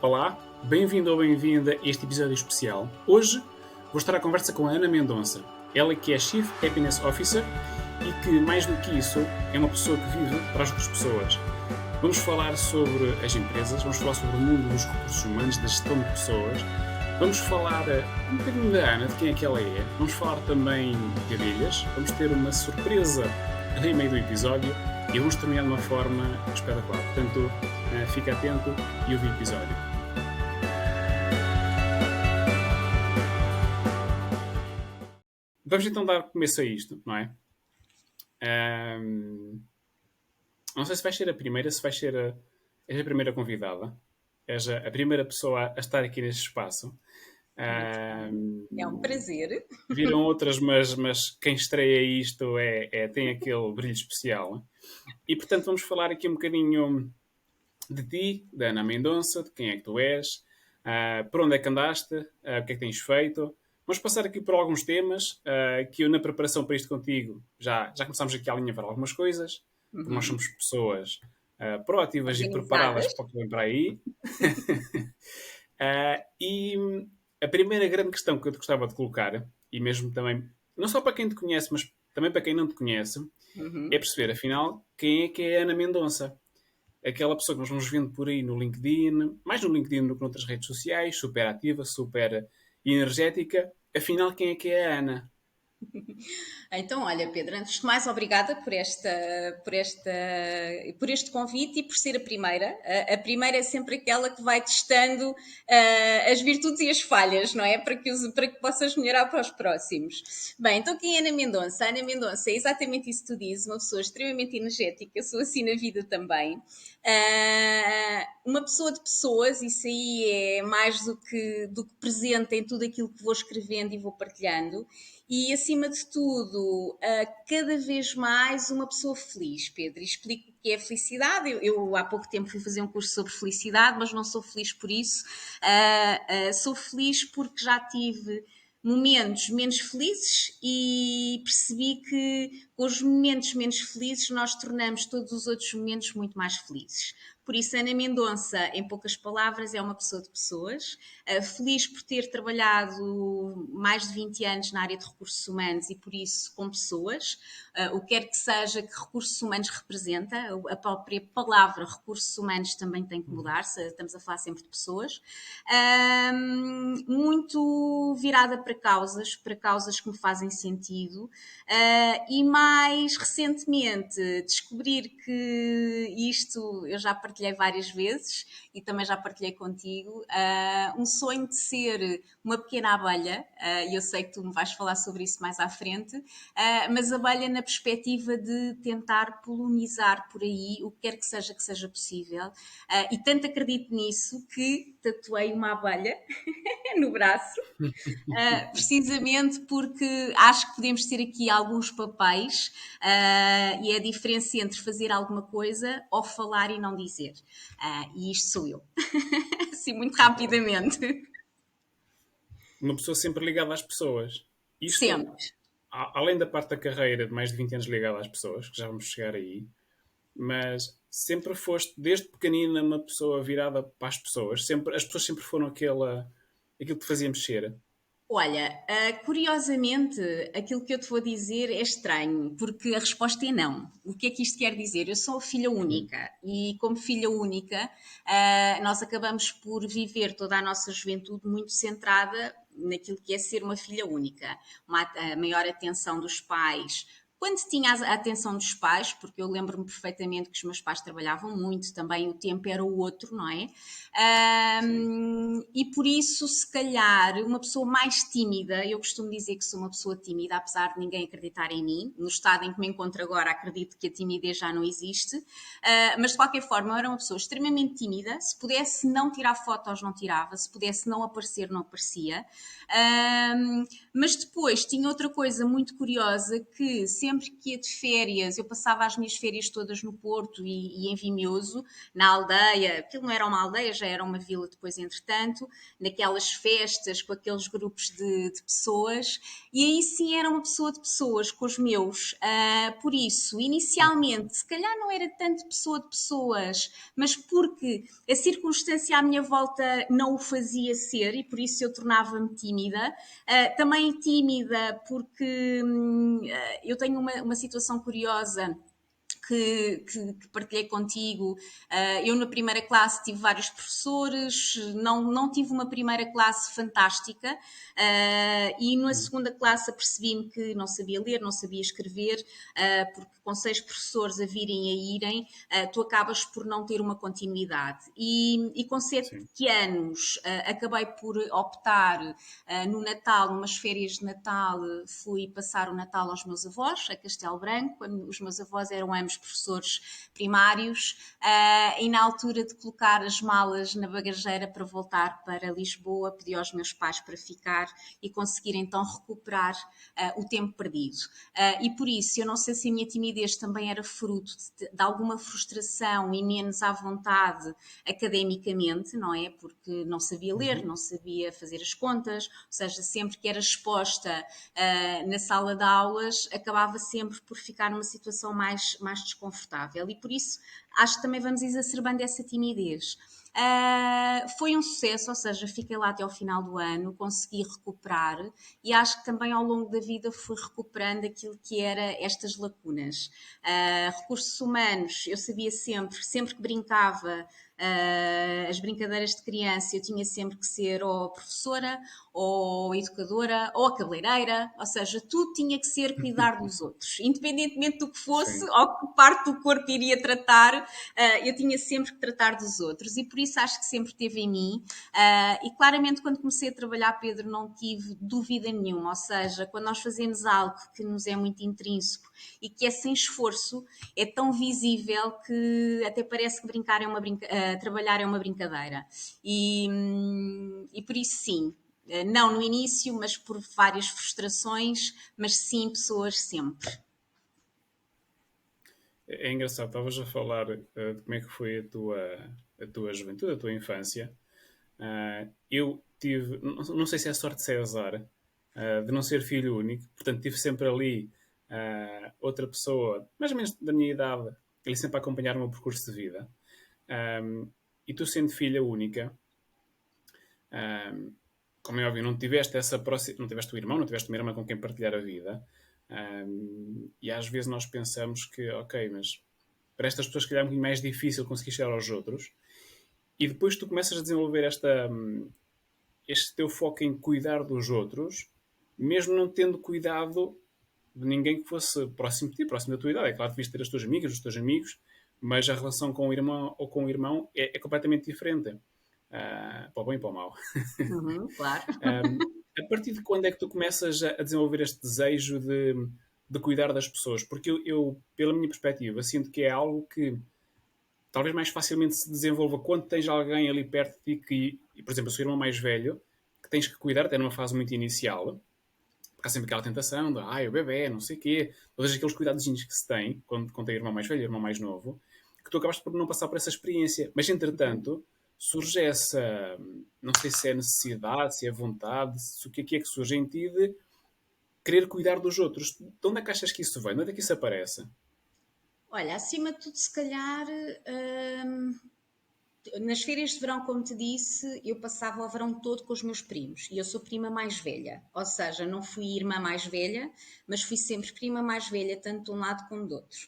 Olá, bem-vindo ou bem-vinda a este episódio especial. Hoje vou estar à conversa com a Ana Mendonça. Ela que é Chief Happiness Officer e que, mais do que isso, é uma pessoa que vive para as outras pessoas. Vamos falar sobre as empresas, vamos falar sobre o mundo dos recursos humanos, da gestão de pessoas. Vamos falar um bocadinho da Ana, de quem é que ela é. Vamos falar também de abelhas. Vamos ter uma surpresa em meio do episódio e vamos terminar de uma forma espetacular. Portanto, fica atento e ouve o episódio. Vamos então dar começo a isto, não é? Não sei se vais ser a primeira, se vais ser és a primeira convidada. És a primeira pessoa a estar aqui neste espaço. É um prazer. Viram outras, mas quem estreia isto tem aquele brilho especial. E, portanto, vamos falar aqui um bocadinho de ti, da Ana Mendonça, de quem é que tu és, por onde é que andaste, o que é que tens feito. Vamos passar aqui por alguns temas que eu, na preparação para isto contigo, já começámos aqui a alinhavar algumas coisas, porque nós somos pessoas proativas e preparadas para o que vem para aí. E a primeira grande questão que eu te gostava de colocar, e mesmo também, não só para quem te conhece, mas também para quem não te conhece, é perceber, afinal, quem é que é a Ana Mendonça. Aquela pessoa que nós vamos vendo por aí no LinkedIn, mais no LinkedIn do que noutras redes sociais, super ativa, super energética. Afinal, quem é que é a Ana? Então, olha, Pedro, antes de mais, obrigada por este convite e por ser a primeira. A primeira é sempre aquela que vai testando as virtudes e as falhas, não é? Para que possas melhorar para os próximos. Bem, então quem é Ana Mendonça? A Ana Mendonça é exatamente isso que tu dizes, uma pessoa extremamente energética, eu sou assim na vida também. Uma pessoa de pessoas, isso aí é mais do que presente em tudo aquilo que vou escrevendo e vou partilhando. E, acima de tudo, cada vez mais uma pessoa feliz, Pedro. E explico o que é felicidade. Eu há pouco tempo fui fazer um curso sobre felicidade, mas não sou feliz por isso. Sou feliz porque já tive momentos menos felizes e percebi que com os momentos menos felizes nós tornamos todos os outros momentos muito mais felizes. Por isso, Ana Mendonça, em poucas palavras, é uma pessoa de pessoas, feliz por ter trabalhado mais de 20 anos na área de recursos humanos e, por isso, com pessoas, o que quer que seja que recursos humanos representa, a própria palavra recursos humanos também tem que mudar, estamos a falar sempre de pessoas, muito virada para causas que me fazem sentido, e mais recentemente descobrir que isto eu já partilhei várias vezes e também já partilhei contigo, um sonho de ser uma pequena abelha, e eu sei que tu me vais falar sobre isso mais à frente, mas abelha na perspectiva de tentar polinizar por aí o que quer que seja possível, e tanto acredito nisso que tatuei uma abelha no braço, precisamente porque acho que podemos ter aqui alguns papéis, e é a diferença entre fazer alguma coisa ou falar e não dizer. E isto sou eu. Assim, muito rapidamente. Uma pessoa sempre ligada às pessoas. Isto, Sempre. além da parte da carreira de mais de 20 anos ligada às pessoas, que já vamos chegar aí, mas sempre foste, desde pequenina, uma pessoa virada para as pessoas. As pessoas sempre foram aquilo que te fazia mexer. Olha, curiosamente, aquilo que eu te vou dizer é estranho, porque a resposta é não. O que é que isto quer dizer? Eu sou filha única e, como filha única, nós acabamos por viver toda a nossa juventude muito centrada naquilo que é ser uma filha única. A maior atenção dos pais. Quando tinha a atenção dos pais, porque eu lembro-me perfeitamente que os meus pais trabalhavam muito, também o tempo era o outro, não é? E por isso, se calhar, uma pessoa mais tímida, eu costumo dizer que sou uma pessoa tímida, apesar de ninguém acreditar em mim, no estado em que me encontro agora, acredito que a timidez já não existe, mas de qualquer forma, eu era uma pessoa extremamente tímida, se pudesse não tirar fotos, não tirava, se pudesse não aparecer, não aparecia, mas depois tinha outra coisa muito curiosa que sempre sempre que ia de férias, eu passava as minhas férias todas no Porto e em Vimioso, na aldeia, aquilo não era uma aldeia, já era uma vila depois, entretanto, naquelas festas com aqueles grupos de pessoas, e aí sim era uma pessoa de pessoas, com os meus. Por isso, inicialmente, se calhar não era tanto pessoa de pessoas, mas porque a circunstância à minha volta não o fazia ser e por isso eu tornava-me tímida. Também tímida porque eu tenho uma situação curiosa que partilhei contigo. Eu na primeira classe tive vários professores, não tive uma primeira classe fantástica, e na segunda classe apercebi-me que não sabia ler, não sabia escrever, porque com 6 professores a virem e a irem, tu acabas por não ter uma continuidade. E com 7 Sim. anos acabei por optar no Natal, numas férias de Natal, fui passar o Natal aos meus avós, a Castelo Branco. Os meus avós eram ambos professores primários, e na altura de colocar as malas na bagageira para voltar para Lisboa, pedi aos meus pais para ficar e conseguir então recuperar o tempo perdido. E por isso, eu não sei se a minha timidez também era fruto de alguma frustração e menos à vontade academicamente, não é? Porque não sabia ler, não sabia fazer as contas, ou seja, sempre que era exposta na sala de aulas, acabava sempre por ficar numa situação mais desconfortável. E por isso, acho que também vamos exacerbando essa timidez. Foi um sucesso, ou seja, fiquei lá até ao final do ano, consegui recuperar e acho que também ao longo da vida fui recuperando aquilo que era estas lacunas. Recursos humanos, eu sabia sempre que brincava, as brincadeiras de criança, eu tinha sempre que ser ou professora, ou educadora, ou a cabeleireira, ou seja, tudo tinha que ser cuidar dos outros, independentemente do que fosse Sim. ou que parte do corpo iria tratar, eu tinha sempre que tratar dos outros e por isso acho que sempre teve em mim. E claramente quando comecei a trabalhar, Pedro, não tive dúvida nenhuma, ou seja, quando nós fazemos algo que nos é muito intrínseco e que é sem esforço, é tão visível que até parece que trabalhar é uma brincadeira. E por isso sim, não no início, mas por várias frustrações, mas sim pessoas sempre. É engraçado, estavas a falar de como é que foi a tua juventude, a tua infância. Eu tive, não sei se é sorte de ser azar, de não ser filho único, portanto tive sempre ali outra pessoa, mais ou menos da minha idade, ele sempre a acompanhar o meu percurso de vida. E tu sendo filha única, como é óbvio, não tiveste não tiveste o irmão, não tiveste uma irmã com quem partilhar a vida. E às vezes nós pensamos que, ok, mas para estas pessoas, se calhar é um bocadinho mais difícil conseguir chegar aos outros. E depois tu começas a desenvolver este teu foco em cuidar dos outros, mesmo não tendo cuidado de ninguém que fosse próximo de ti, próximo da tua idade. É claro que devias ter as tuas amigas, os teus amigos, mas a relação com o irmão ou com o irmão é completamente diferente. Para o bem e para o mal. Claro. A partir de quando é que tu começas a desenvolver este desejo de cuidar das pessoas? Porque eu, pela minha perspectiva, sinto que é algo que talvez mais facilmente se desenvolva quando tens alguém ali perto de ti por exemplo, eu sou o irmão mais velho, que tens que cuidar até numa fase muito inicial, porque há sempre aquela tentação de, o bebê, não sei o quê, todos aqueles cuidados que se tem quando tem irmão mais velho e irmão mais novo, que tu acabaste por não passar por essa experiência. Mas, entretanto, surge essa, não sei se é necessidade, se é vontade, se o que é que surge em ti de querer cuidar dos outros. De onde é que achas que isso vem? De onde é que isso aparece? Olha, acima de tudo, se calhar, nas férias de verão, como te disse, eu passava o verão todo com os meus primos e eu sou prima mais velha, ou seja, não fui irmã mais velha, mas fui sempre prima mais velha, tanto de um lado como do outro.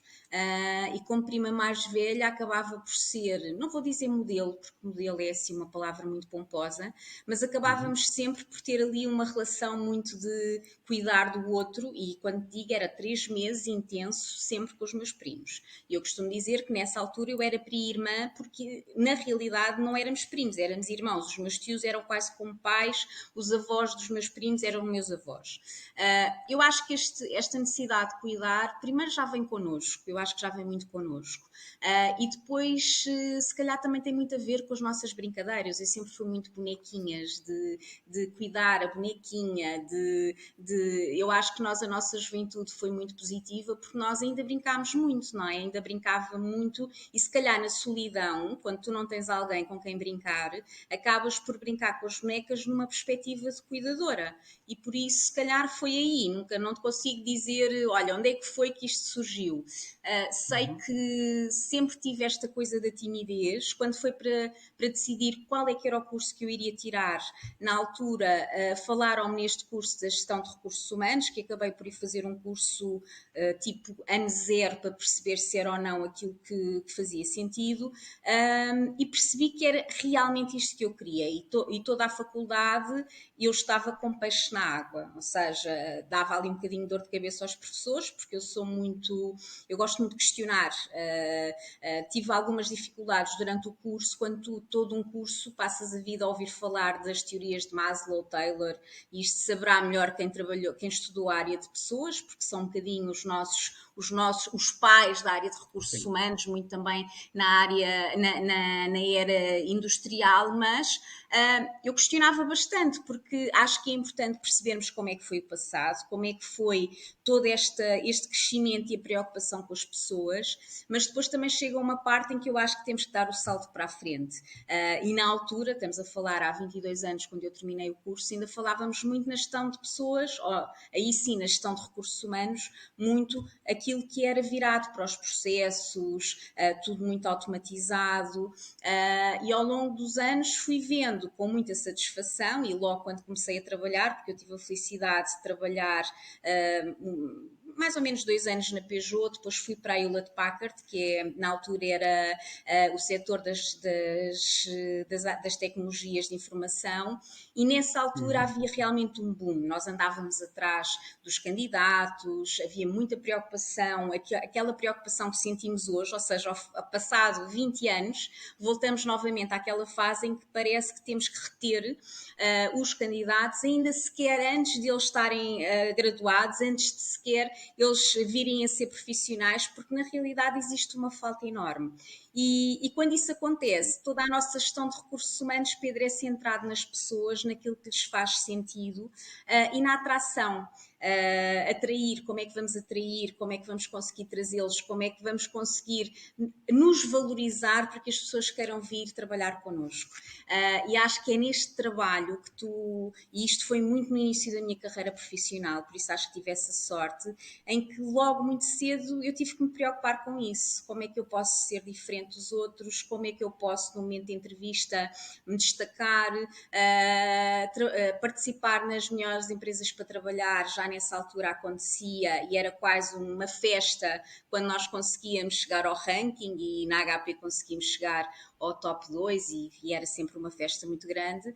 E como prima mais velha, acabava por ser, não vou dizer modelo, porque modelo é assim uma palavra muito pomposa, mas acabávamos sempre por ter ali uma relação muito de cuidar do outro. E quando digo, era 3 meses intenso, sempre com os meus primos. E eu costumo dizer que nessa altura eu era prima-irmã, porque na realidade não éramos primos, éramos irmãos. Os meus tios eram quase como pais, os avós dos meus primos eram meus avós. Eu acho que esta necessidade de cuidar, primeiro já vem connosco, eu acho que já vem muito connosco. E depois, se calhar, também tem muito a ver com as nossas brincadeiras. Eu sempre fui muito bonequinhas, de cuidar a bonequinha, eu acho que a nossa juventude foi muito positiva porque nós ainda brincámos muito, não é? Ainda brincava muito e se calhar na solidão, quando tu não tens alguém com quem brincar, acabas por brincar com as bonecas numa perspectiva de cuidadora. E por isso, se calhar, foi aí. Nunca não te consigo dizer, olha, onde é que foi que isto surgiu? Sei que sempre tive esta coisa da timidez. Quando foi para decidir qual é que era o curso que eu iria tirar, na altura falaram-me neste curso da gestão de recursos humanos, que acabei por ir fazer um curso tipo ano zero para perceber se era ou não aquilo que fazia sentido, e percebi que era realmente isto que eu queria. E toda a faculdade eu estava com peixe na água, ou seja, dava ali um bocadinho de dor de cabeça aos professores, porque eu gosto muito de questionar. Tive algumas dificuldades durante o curso, quando tu, todo um curso, passas a vida a ouvir falar das teorias de Maslow, Taylor, e isto saberá melhor quem estudou a área de pessoas, porque são um bocadinho os pais da área de recursos Sim. humanos, muito também na área, na era industrial, mas eu questionava bastante, porque acho que é importante percebermos como é que foi o passado, como é que foi todo este crescimento e a preocupação com as pessoas, mas depois também chega uma parte em que eu acho que temos que dar o salto para a frente. E na altura, estamos a falar há 22 anos, quando eu terminei o curso, ainda falávamos muito na gestão de pessoas, aí sim, na gestão de recursos humanos, muito aquilo que era virado para os processos, tudo muito automatizado, e ao longo dos anos fui vendo com muita satisfação, e logo quando comecei a trabalhar, porque eu tive a felicidade de trabalhar mais ou menos 2 anos na Peugeot, depois fui para a Hewlett Packard, que na altura era o setor das tecnologias de informação, e nessa altura havia realmente um boom. Nós andávamos atrás dos candidatos, havia muita preocupação, aquela preocupação que sentimos hoje, ou seja, passado 20 anos, voltamos novamente àquela fase em que parece que temos que reter os candidatos, ainda sequer antes de eles estarem graduados, antes de sequer eles virem a ser profissionais, porque na realidade existe uma falta enorme. E quando isso acontece, toda a nossa gestão de recursos humanos, Pedro, é centrado nas pessoas, naquilo que lhes faz sentido e na atração. Atrair, como é que vamos atrair, como é que vamos conseguir trazê-los, como é que vamos conseguir nos valorizar para que as pessoas queiram vir trabalhar connosco. E acho que é neste trabalho que e isto foi muito no início da minha carreira profissional, por isso acho que tive essa sorte, em que logo muito cedo eu tive que me preocupar com isso, como é que eu posso ser diferente dos outros, como é que eu posso no momento de entrevista me destacar, participar nas melhores empresas para trabalhar. Já nessa altura acontecia e era quase uma festa quando nós conseguíamos chegar ao ranking, e na HP conseguimos chegar ao top 2 e era sempre uma festa muito grande,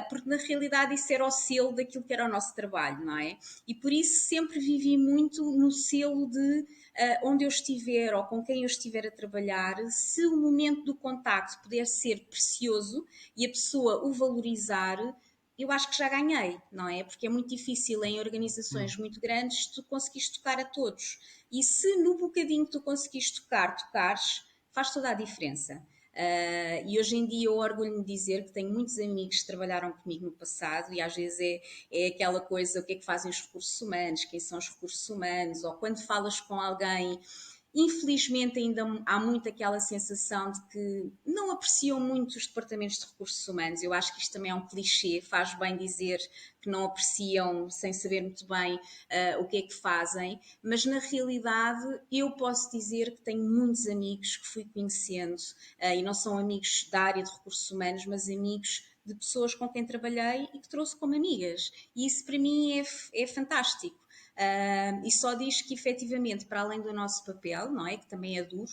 porque na realidade isso era o selo daquilo que era o nosso trabalho, não é? E por isso sempre vivi muito no selo de onde eu estiver ou com quem eu estiver a trabalhar, se o momento do contacto puder ser precioso e a pessoa o valorizar, eu acho que já ganhei, não é? Porque é muito difícil em organizações muito grandes tu conseguires tocar a todos. E se no bocadinho que tu conseguires tocares, faz toda a diferença. E hoje em dia eu orgulho-me de dizer que tenho muitos amigos que trabalharam comigo no passado, e às vezes é aquela coisa, o que é que fazem os recursos humanos, quem são os recursos humanos, ou quando falas com alguém, infelizmente ainda há muito aquela sensação de que não apreciam muito os departamentos de recursos humanos. Eu acho que isto também é um clichê, faz bem dizer que não apreciam sem saber muito bem o que é que fazem, mas na realidade eu posso dizer que tenho muitos amigos que fui conhecendo, e não são amigos da área de recursos humanos, mas amigos de pessoas com quem trabalhei e que trouxe como amigas. E isso para mim é fantástico. e só diz que efetivamente, para além do nosso papel, não é? Que também é duro,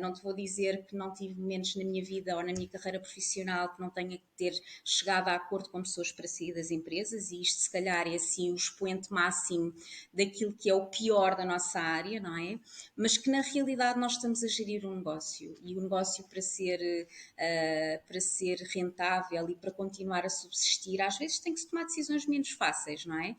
não te vou dizer que não tive momentos na minha vida ou na minha carreira profissional que não tenha que ter chegado a acordo com pessoas para sair das empresas, e isto se calhar é assim o expoente máximo daquilo que é o pior da nossa área, não é? Mas que na realidade nós estamos a gerir um negócio, e o negócio para ser rentável e para continuar a subsistir, às vezes tem que se tomar decisões menos fáceis, não é?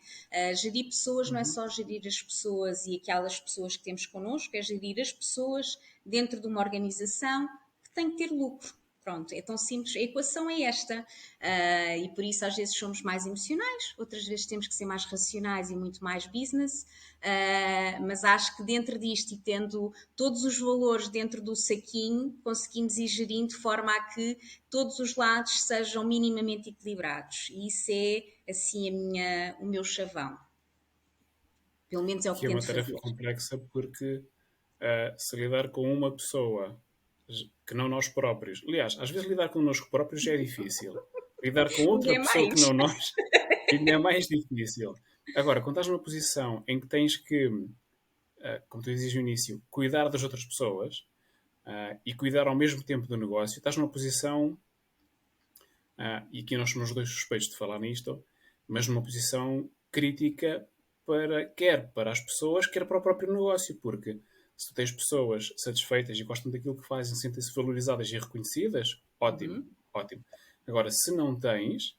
Gerir pessoas não é Uhum. só gerir as pessoas e aquelas pessoas que temos connosco, é gerir as pessoas dentro de uma organização que tem que ter lucro. Pronto, é tão simples. A equação é esta. E por isso às vezes somos mais emocionais, outras vezes temos que ser mais racionais e muito mais business. Mas acho que dentro disto e tendo todos os valores dentro do saquinho, conseguimos ir gerindo de forma a que todos os lados sejam minimamente equilibrados. E isso é assim o meu chavão. Pelo menos é o que Que é uma tento tarefa fazer. complexa porque se lidar com uma pessoa que não nós próprios, aliás, às vezes lidar connosco próprios já é difícil. Lidar com Ainda outra é pessoa que mais. não nós ainda é mais difícil. Agora, quando estás numa posição em que tens que, como tu dizias no início, cuidar das outras pessoas e cuidar ao mesmo tempo do negócio, estás numa posição, e aqui nós somos os dois suspeitos de falar nisto, mas numa posição crítica quer para as pessoas, quer para o próprio negócio, porque se tu tens pessoas satisfeitas e gostam daquilo que fazem, sentem-se valorizadas e reconhecidas, ótimo, Uhum, ótimo. Agora, se não tens,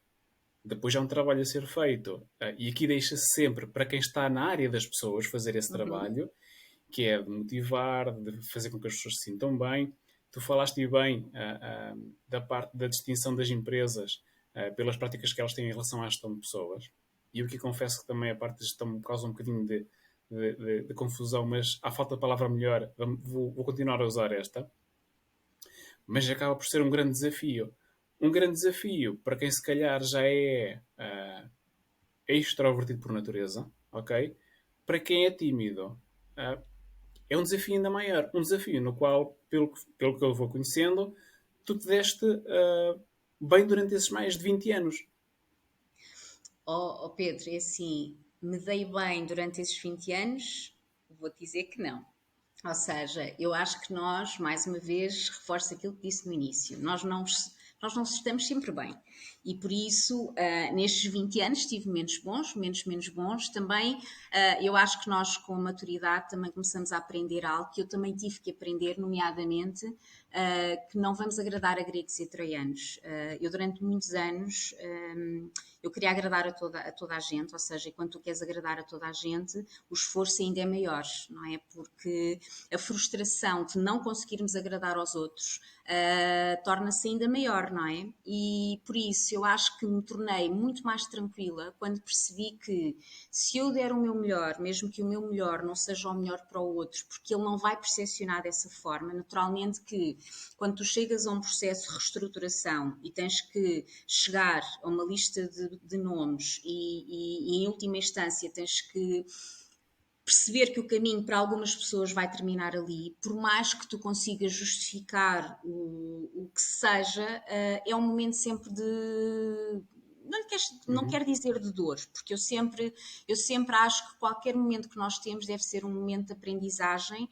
depois há um trabalho a ser feito. E aqui deixa-se sempre para quem está na área das pessoas fazer esse uhum. trabalho, que é de motivar, de fazer com que as pessoas se sintam bem. Tu falaste bem da parte da distinção das empresas pelas práticas que elas têm em relação à gestão de pessoas. E eu aqui confesso que também a parte de gestão me causa um bocadinho de confusão, mas à falta de palavra melhor, vou continuar a usar esta. Mas acaba por ser um grande desafio. Um grande desafio para quem se calhar já é extrovertido por natureza, ok? Para quem é tímido, é um desafio ainda maior. Um desafio no qual, pelo que eu vou conhecendo, tu te deste bem durante esses mais de 20 anos. Oh, Pedro, é assim, me dei bem durante esses 20 anos? Vou-te dizer que não. Ou seja, eu acho que nós, mais uma vez, reforço aquilo que disse no início, nós não estamos sempre bem. E por isso, nestes 20 anos, tive momentos bons, momentos menos bons. Também, eu acho que nós, com a maturidade, também começamos a aprender algo que eu também tive que aprender, nomeadamente, que não vamos agradar a gregos e troianos. Eu, durante muitos anos, eu queria agradar a toda a gente, ou seja, quando tu queres agradar a toda a gente, o esforço ainda é maior, não é? Porque a frustração de não conseguirmos agradar aos outros torna-se ainda maior, não é? E por isso eu acho que me tornei muito mais tranquila quando percebi que se eu der o meu melhor, mesmo que o meu melhor não seja o melhor para o outro, porque ele não vai percepcionar dessa forma, naturalmente que quando tu chegas a um processo de reestruturação e tens que chegar a uma lista de nomes e em última instância tens que perceber que o caminho para algumas pessoas vai terminar ali, por mais que tu consigas justificar o que seja, é um momento sempre de. Não Uhum. quero dizer de dor, porque eu sempre acho que qualquer momento que nós temos deve ser um momento de aprendizagem,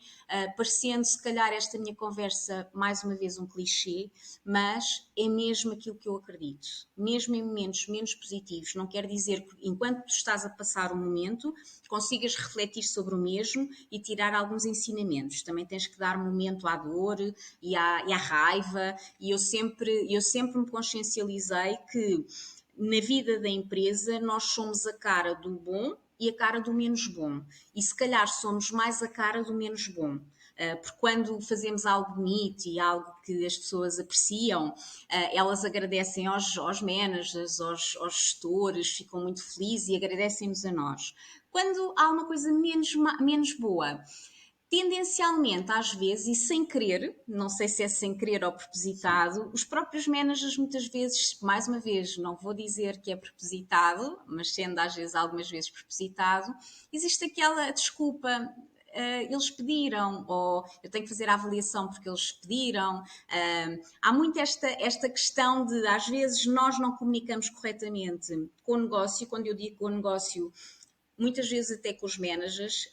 parecendo se calhar esta minha conversa mais uma vez um clichê, mas é mesmo aquilo que eu acredito. Mesmo em momentos menos positivos, não quer dizer que enquanto tu estás a passar o momento, consigas refletir sobre o mesmo e tirar alguns ensinamentos. Também tens que dar momento à dor e à raiva, e eu sempre me consciencializei que na vida da empresa nós somos a cara do bom e a cara do menos bom. E se calhar somos mais a cara do menos bom. Porque quando fazemos algo bonito e algo que as pessoas apreciam, elas agradecem aos managers, aos gestores, ficam muito felizes e agradecem-nos a nós. Quando há uma coisa menos boa, tendencialmente, às vezes, e sem querer, não sei se é sem querer ou Sim. propositado, os próprios managers muitas vezes, mais uma vez, não vou dizer que é propositado, mas sendo às vezes algumas vezes propositado, existe aquela desculpa. Eles pediram, ou eu tenho que fazer a avaliação porque eles pediram. Há muito esta questão de, às vezes, nós não comunicamos corretamente com o negócio. Quando eu digo com o negócio, muitas vezes até com os managers,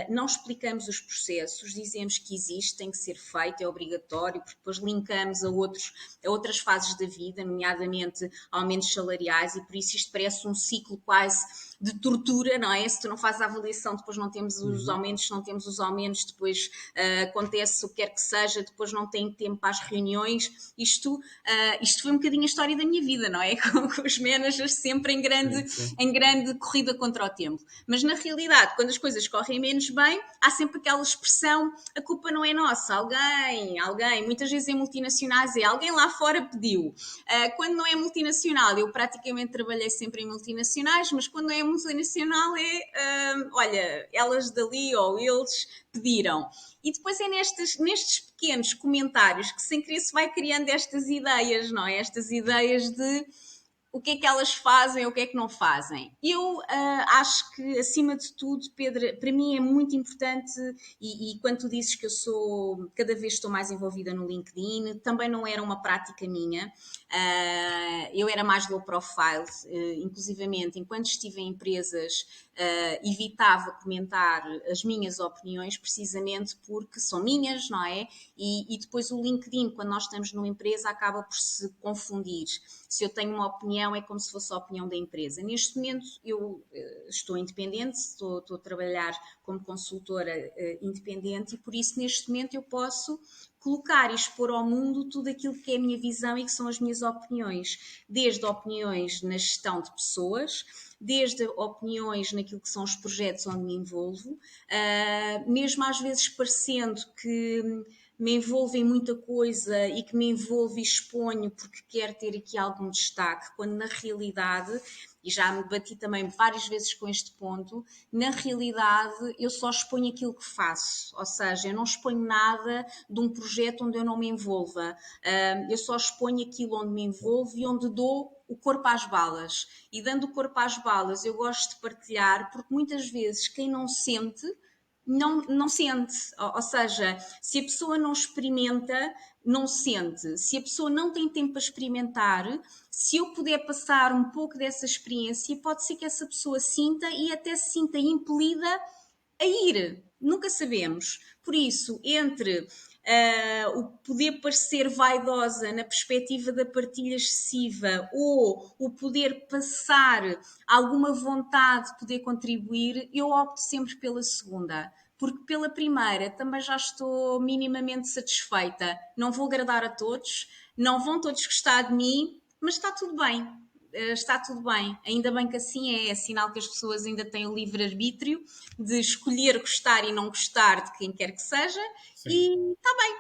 não explicamos os processos, dizemos que existe, tem que ser feito, é obrigatório, porque depois linkamos a outras fases da vida, nomeadamente aumentos salariais, e por isso isto parece um ciclo quase de tortura, não é? Se tu não fazes a avaliação, depois não temos os aumentos, se não temos os aumentos, depois acontece o que quer que seja, depois não tem tempo para as reuniões. Isto foi um bocadinho a história da minha vida, não é? Com os managers sempre em grande corrida contra o tempo. Mas na realidade, quando as coisas correm menos bem, há sempre aquela expressão, a culpa não é nossa, alguém, muitas vezes em multinacionais alguém lá fora pediu. Quando não é multinacional, eu praticamente trabalhei sempre em multinacionais, mas quando é multinacional olha, elas dali ou eles pediram. E depois é nestes pequenos comentários que sem querer se vai criando estas ideias, não é? Estas ideias de o que é que elas fazem ou o que é que não fazem. Eu acho que, acima de tudo, Pedro, para mim é muito importante, e quando tu dizes que cada vez estou mais envolvida no LinkedIn, também não era uma prática minha, eu era mais low profile, inclusivamente, enquanto estive em empresas, evitava comentar as minhas opiniões, precisamente porque são minhas, não é? E depois o LinkedIn, quando nós estamos numa empresa, acaba por se confundir. Se eu tenho uma opinião, é como se fosse a opinião da empresa. Neste momento, eu estou independente, estou a trabalhar como consultora independente, e por isso, neste momento, eu posso colocar e expor ao mundo tudo aquilo que é a minha visão e que são as minhas opiniões, desde opiniões na gestão de pessoas, desde opiniões naquilo que são os projetos onde me envolvo, mesmo às vezes parecendo que me envolvo em muita coisa e que me envolvo e exponho porque quero ter aqui algum destaque, quando na realidade, e já me bati também várias vezes com este ponto, na realidade eu só exponho aquilo que faço, ou seja, eu não exponho nada de um projeto onde eu não me envolva, eu só exponho aquilo onde me envolvo e onde dou o corpo às balas. E dando o corpo às balas, eu gosto de partilhar, porque muitas vezes quem não sente não sente, ou seja, se a pessoa não experimenta, não sente. Se a pessoa não tem tempo para experimentar, se eu puder passar um pouco dessa experiência, pode ser que essa pessoa sinta e até se sinta impelida a ir. Nunca sabemos. Por isso, entre o poder parecer vaidosa na perspectiva da partilha excessiva ou o poder passar alguma vontade de poder contribuir, eu opto sempre pela segunda. Porque pela primeira também já estou minimamente satisfeita. Não vou agradar a todos, não vão todos gostar de mim, mas está tudo bem. Está tudo bem. Ainda bem que assim é sinal que as pessoas ainda têm o livre-arbítrio de escolher gostar e não gostar de quem quer que seja. Sim. E está bem.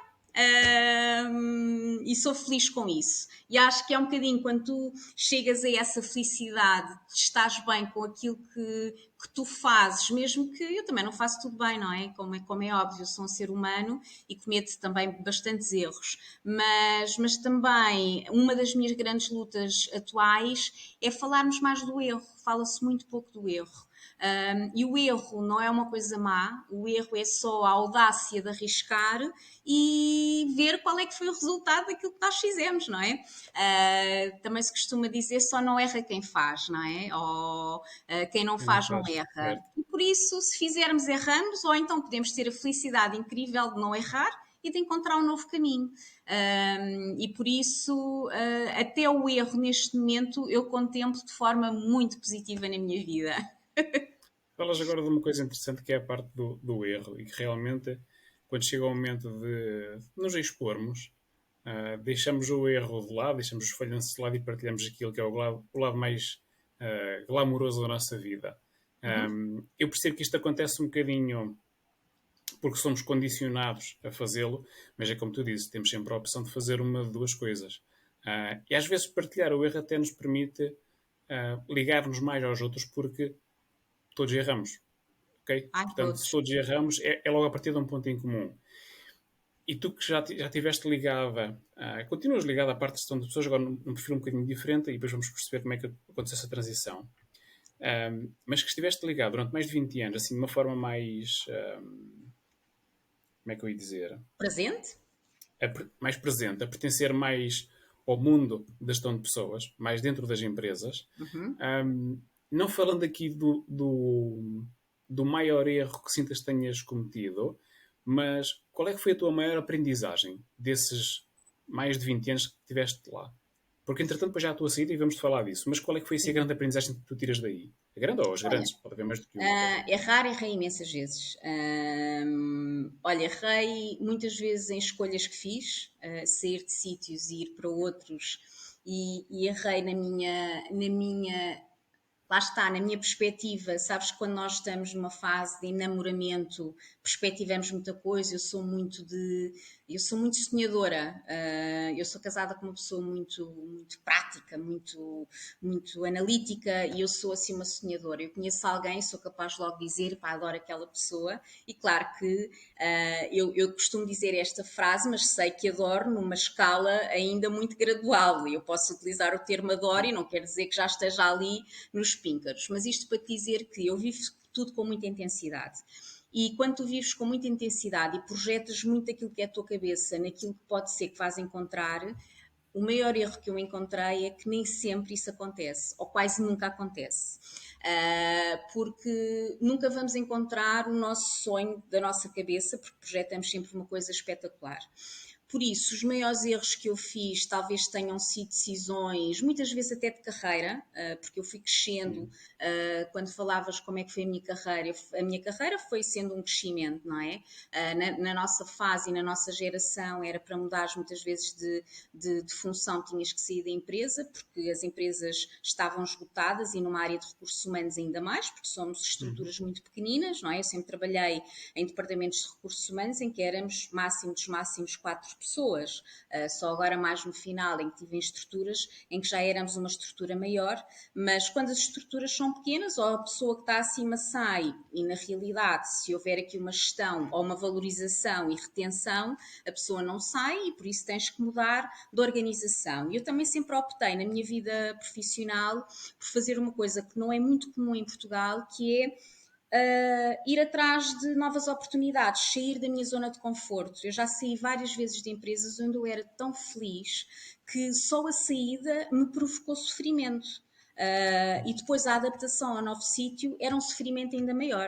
E sou feliz com isso. E acho que é um bocadinho quando tu chegas a essa felicidade, estás bem com aquilo que tu fazes, mesmo que eu também não faço tudo bem, não é? Como é óbvio, eu sou um ser humano e cometo também bastantes erros, mas também uma das minhas grandes lutas atuais é falarmos mais do erro, fala-se muito pouco do erro. E o erro não é uma coisa má, o erro é só a audácia de arriscar e ver qual é que foi o resultado daquilo que nós fizemos, não é? Também se costuma dizer só não erra quem faz, não é? Ou quem não Quem não faz não faz, erra. certo. E por isso, se fizermos, erramos, ou então podemos ter a felicidade incrível de não errar e de encontrar um novo caminho. E por isso, até o erro neste momento eu contemplo de forma muito positiva na minha vida. Falas agora de uma coisa interessante que é a parte do erro e que realmente, quando chega o momento de nos expormos, deixamos o erro de lado, deixamos os falhanços de lado e partilhamos aquilo que é o lado mais glamouroso da nossa vida. Uhum. Eu percebo que isto acontece um bocadinho porque somos condicionados a fazê-lo, mas é como tu dizes, temos sempre a opção de fazer uma de duas coisas. E às vezes partilhar o erro até nos permite ligar-nos mais aos outros porque todos erramos. Ok? Ai, Portanto, se todos. todos erramos, é logo a partir de um ponto em comum. E tu que já estiveste ligada, continuas ligada à parte de gestão de pessoas, agora num perfil um bocadinho diferente, e depois vamos perceber como é que aconteceu essa transição. Mas que estiveste ligado durante mais de 20 anos, assim, de uma forma mais. Como é que eu ia dizer? Presente? Mais presente, a pertencer mais ao mundo da gestão de pessoas, mais dentro das empresas. Uhum. não falando aqui do maior erro que sintas que tenhas cometido, mas qual é que foi a tua maior aprendizagem desses mais de 20 anos que tiveste lá? Porque entretanto depois já estou a sair e vamos falar disso, mas qual é que foi assim, a Sim. grande aprendizagem que tu tiras daí? A grande ou as Olha, grandes? Pode haver mais do que uma. errei imensas vezes. Olha, errei muitas vezes em escolhas que fiz, sair de sítios e ir para outros, e errei na minha lá está, na minha perspectiva, sabes que quando nós estamos numa fase de enamoramento, perspectivamos muita coisa, eu sou muito sonhadora, eu sou casada com uma pessoa muito prática, muito analítica e eu sou assim uma sonhadora. Eu conheço alguém, sou capaz logo de dizer, pá, adoro aquela pessoa e claro que eu costumo dizer esta frase, mas sei que adoro numa escala ainda muito gradual. Eu posso utilizar o termo adoro e não quer dizer que já esteja ali nos píncaros, mas isto para te dizer que eu vivo tudo com muita intensidade. E quando tu vives com muita intensidade e projetas muito aquilo que é a tua cabeça naquilo que pode ser que vais encontrar, o maior erro que eu encontrei é que nem sempre isso acontece, ou quase nunca acontece. Porque nunca vamos encontrar o nosso sonho da nossa cabeça, porque projetamos sempre uma coisa espetacular. Por isso, os maiores erros que eu fiz talvez tenham sido decisões, muitas vezes até de carreira, porque eu fui crescendo. Quando falavas como é que foi a minha carreira foi sendo um crescimento, não é? Na nossa fase e na nossa geração era para mudar muitas vezes de função, tinhas que sair da empresa, porque as empresas estavam esgotadas e numa área de recursos humanos ainda mais, porque somos Uhum. estruturas muito pequeninas, não é? Eu sempre trabalhei em departamentos de recursos humanos em que éramos máximo dos máximos 4 pessoas. Só agora mais no final em que tive em estruturas em que já éramos uma estrutura maior, mas quando as estruturas são pequenas ou a pessoa que está acima sai e na realidade se houver aqui uma gestão ou uma valorização e retenção, a pessoa não sai e por isso tens que mudar de organização. E eu também sempre optei na minha vida profissional por fazer uma coisa que não é muito comum em Portugal, que é ir atrás de novas oportunidades, sair da minha zona de conforto. Eu já saí várias vezes de empresas onde eu era tão feliz que só a saída me provocou sofrimento. E depois a adaptação ao novo sítio era um sofrimento ainda maior.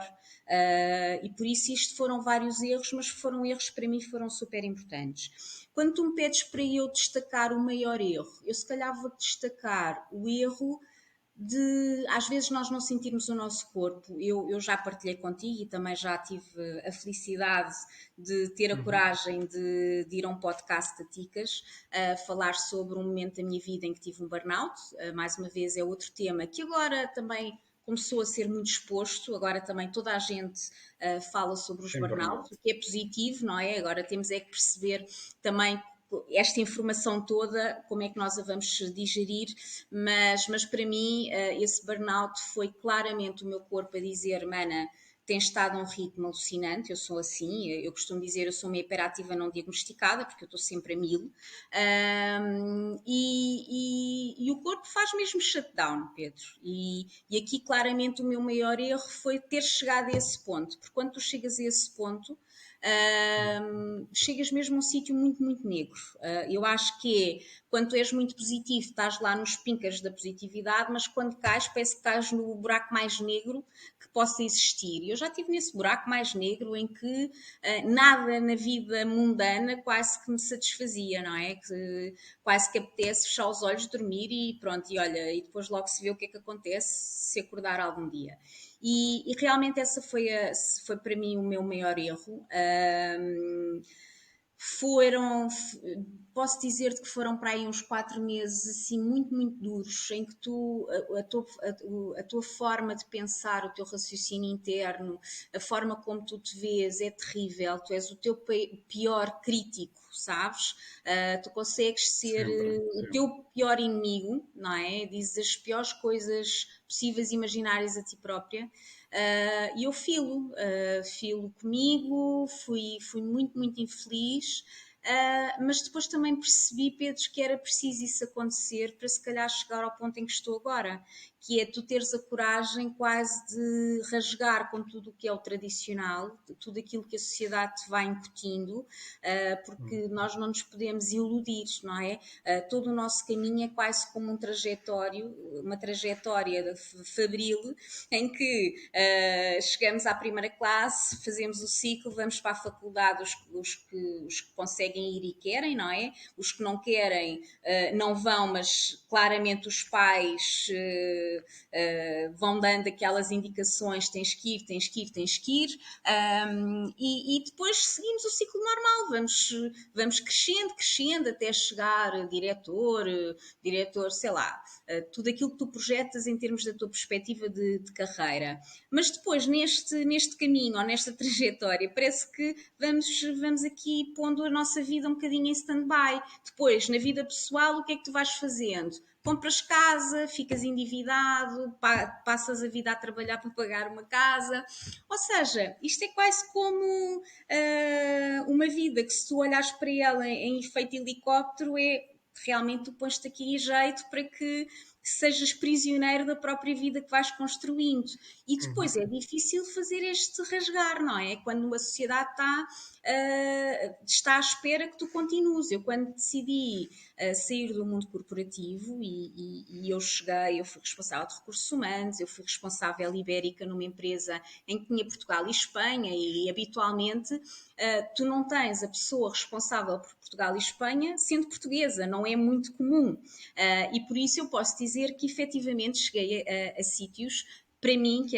E por isso isto foram vários erros, mas foram erros que para mim foram super importantes. Quando tu me pedes para eu destacar o maior erro, eu se calhar vou destacar o erro de às vezes nós não sentirmos o nosso corpo. Eu já partilhei contigo e também já tive a felicidade de ter a Uhum. coragem de ir a um podcast de Ticas a falar sobre um momento da minha vida em que tive um burnout. Mais uma vez é outro tema que agora também começou a ser muito exposto, agora também toda a gente fala sobre os Tem burnouts, burnout. o que é positivo, não é? Agora temos é que perceber também esta informação toda, como é que nós a vamos digerir, mas para mim esse burnout foi claramente o meu corpo a dizer, mana, tem estado a um ritmo alucinante, eu sou assim, eu costumo dizer, eu sou uma hiperativa não diagnosticada, porque eu estou sempre a 1000, e o corpo faz mesmo shutdown, Pedro, e aqui claramente o meu maior erro foi ter chegado a esse ponto, porque quando tu chegas a esse ponto, chegas mesmo a um sítio muito negro. Eu acho que é quando tu és muito positivo, estás lá nos píncaros da positividade, mas quando cais, parece que estás no buraco mais negro que possa existir. E eu já estive nesse buraco mais negro em que nada na vida mundana quase que me satisfazia, não é? Que quase que apetece fechar os olhos, dormir e pronto, e olha, e depois logo se vê o que é que acontece se acordar algum dia. E realmente essa foi para mim o meu maior erro. Foram, posso dizer-te que foram para aí uns 4 meses assim muito duros, em que tu, a tua forma de pensar, o teu raciocínio interno, a forma como tu te vês é terrível, tu és o teu pior crítico, sabes? Tu consegues ser Sempre, o sempre. teu pior inimigo, não é? Dizes as piores coisas possíveis e imaginárias a ti própria. E eu filo comigo, fui muito infeliz, mas depois também percebi, Pedro, que era preciso isso acontecer para se calhar chegar ao ponto em que estou agora, que é tu teres a coragem quase de rasgar com tudo o que é o tradicional, tudo aquilo que a sociedade te vai incutindo, porque nós não nos podemos iludir, não é? Todo o nosso caminho é quase como uma trajetória fabril, em que chegamos à primeira classe, fazemos o ciclo, vamos para a faculdade, os que conseguem ir e querem, não é? Os que não querem não vão, mas claramente os pais vão dando aquelas indicações, tens que ir, tens que ir, tens que ir, e depois seguimos o ciclo normal, vamos crescendo, crescendo até chegar diretor, sei lá, tudo aquilo que tu projetas em termos da tua perspectiva de carreira. Mas depois, neste caminho ou nesta trajetória, parece que vamos aqui pondo a nossa vida um bocadinho em stand-by. Depois, na vida pessoal, o que é que tu vais fazendo? Compras casa, ficas endividado, passas a vida a trabalhar para pagar uma casa. Ou seja, isto é quase como uma vida que, se tu olhares para ela em efeito helicóptero, realmente tu pões-te aqui em jeito para que sejas prisioneiro da própria vida que vais construindo. E depois é difícil fazer este rasgar, não é? Quando uma sociedade está à espera que tu continues. Eu, quando decidi sair do mundo corporativo e eu fui responsável de recursos humanos, eu fui responsável ibérica numa empresa em que tinha Portugal e Espanha, e habitualmente tu não tens a pessoa responsável por Portugal e Espanha sendo portuguesa, não é muito comum. E por isso eu posso dizer que efetivamente cheguei a sítios, para mim, que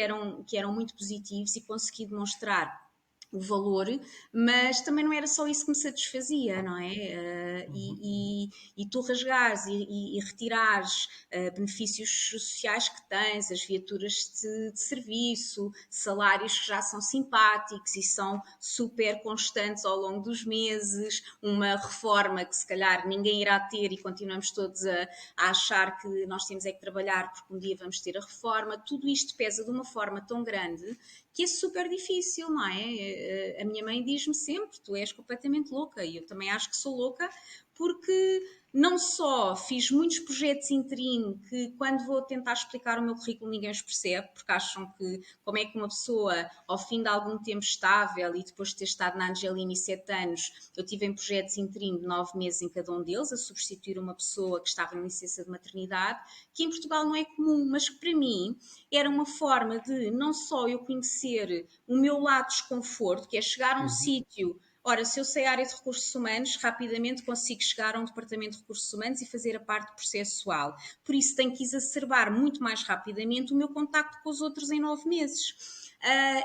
eram muito positivos e consegui demonstrar o valor, mas também não era só isso que me satisfazia, não é? E tu rasgares e retirares benefícios sociais que tens, as viaturas de serviço, salários que já são simpáticos e são super constantes ao longo dos meses, uma reforma que se calhar ninguém irá ter e continuamos todos a achar que nós temos é que trabalhar porque um dia vamos ter a reforma, tudo isto pesa de uma forma tão grande que é super difícil, não é? A minha mãe diz-me sempre, tu és completamente louca, e eu também acho que sou louca, porque não só fiz muitos projetos interim que, quando vou tentar explicar o meu currículo, ninguém os percebe, porque acham que como é que uma pessoa, ao fim de algum tempo estável e depois de ter estado na Angelini 7 anos, eu tive em projetos interim de 9 meses em cada um deles, a substituir uma pessoa que estava em licença de maternidade, que em Portugal não é comum, mas que para mim era uma forma de não só eu conhecer o meu lado de desconforto, que é chegar a um sítio. Ora, se eu sei a área de recursos humanos, rapidamente consigo chegar a um departamento de recursos humanos e fazer a parte processual. Por isso, tenho que exacerbar muito mais rapidamente o meu contacto com os outros em 9 meses.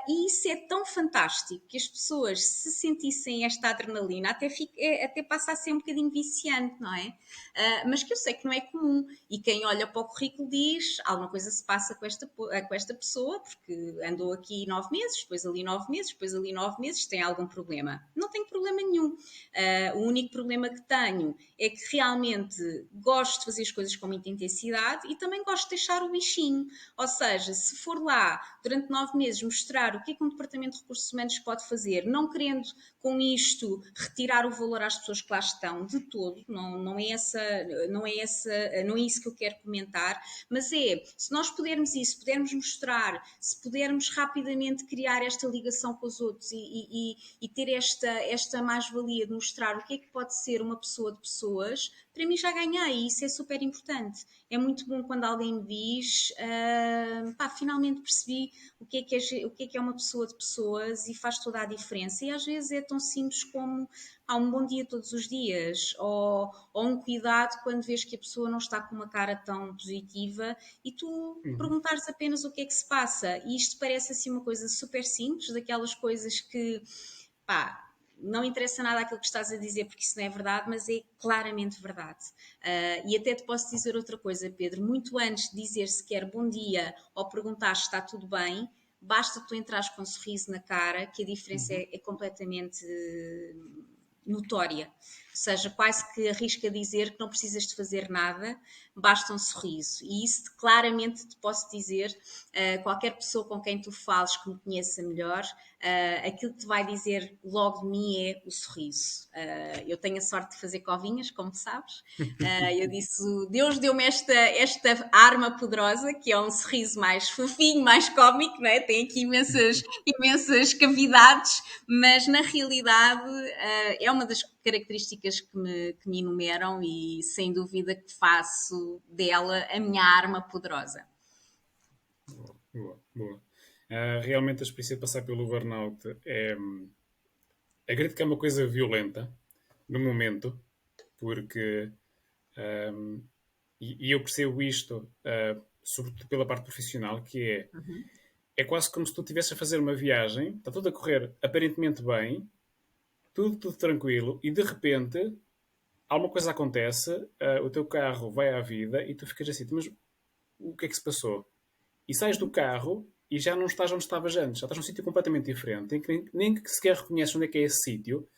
E isso é tão fantástico que as pessoas, se sentissem esta adrenalina, até passa a ser um bocadinho viciante, não é? Mas que eu sei que não é comum. E quem olha para o currículo diz alguma coisa se passa com esta pessoa, porque andou aqui 9 meses, depois ali 9 meses, depois ali 9 meses, tem algum problema. Não tenho problema nenhum. O único problema que tenho é que realmente gosto de fazer as coisas com muita intensidade e também gosto de deixar o bichinho. Ou seja, se for lá durante 9 meses mostrar o que é que um departamento de recursos humanos pode fazer, não querendo com isto retirar o valor às pessoas que lá estão de todo, não é isso que eu quero comentar, mas se nós pudermos isso, pudermos mostrar, se pudermos rapidamente criar esta ligação com os outros e ter esta mais-valia de mostrar o que é que pode ser uma pessoa de pessoas, para mim já ganhei, e isso é super importante. É muito bom quando alguém me diz finalmente percebi o que é que é uma pessoa de pessoas, e faz toda a diferença. E às vezes é tão simples como um bom dia todos os dias, ou um cuidado quando vês que a pessoa não está com uma cara tão positiva e tu perguntares apenas o que é que se passa. E isto parece assim uma coisa super simples, daquelas coisas que não interessa nada aquilo que estás a dizer, porque isso não é verdade, mas é claramente verdade. E até te posso dizer outra coisa, Pedro. Muito antes de dizer sequer bom dia ou perguntar se está tudo bem, basta tu entrares com um sorriso na cara, que a diferença é completamente notória. Ou seja, quase que arrisca dizer que não precisas de fazer nada, basta um sorriso. E isso claramente te posso dizer, qualquer pessoa com quem tu fales que me conheça melhor, aquilo que te vai dizer logo de mim é o sorriso. Eu tenho a sorte de fazer covinhas, como sabes. Eu disse, Deus deu-me esta arma poderosa, que é um sorriso mais fofinho, mais cómico, não é? Tem aqui imensas cavidades, mas na realidade é uma das características que me enumeram e sem dúvida que faço dela a minha arma poderosa. Boa, boa. Realmente a experiência de passar pelo burnout acredito que é uma coisa violenta no momento, porque e eu percebo isto, sobretudo pela parte profissional, que é quase como se tu estivesse a fazer uma viagem, está tudo a correr aparentemente bem, tudo tranquilo, e de repente alguma coisa acontece, o teu carro vai à vida e tu ficas assim, mas o que é que se passou? E sais do carro e já não estás onde estavas antes, já estás num sítio completamente diferente, em que nem que sequer reconheces onde é que é esse sítio,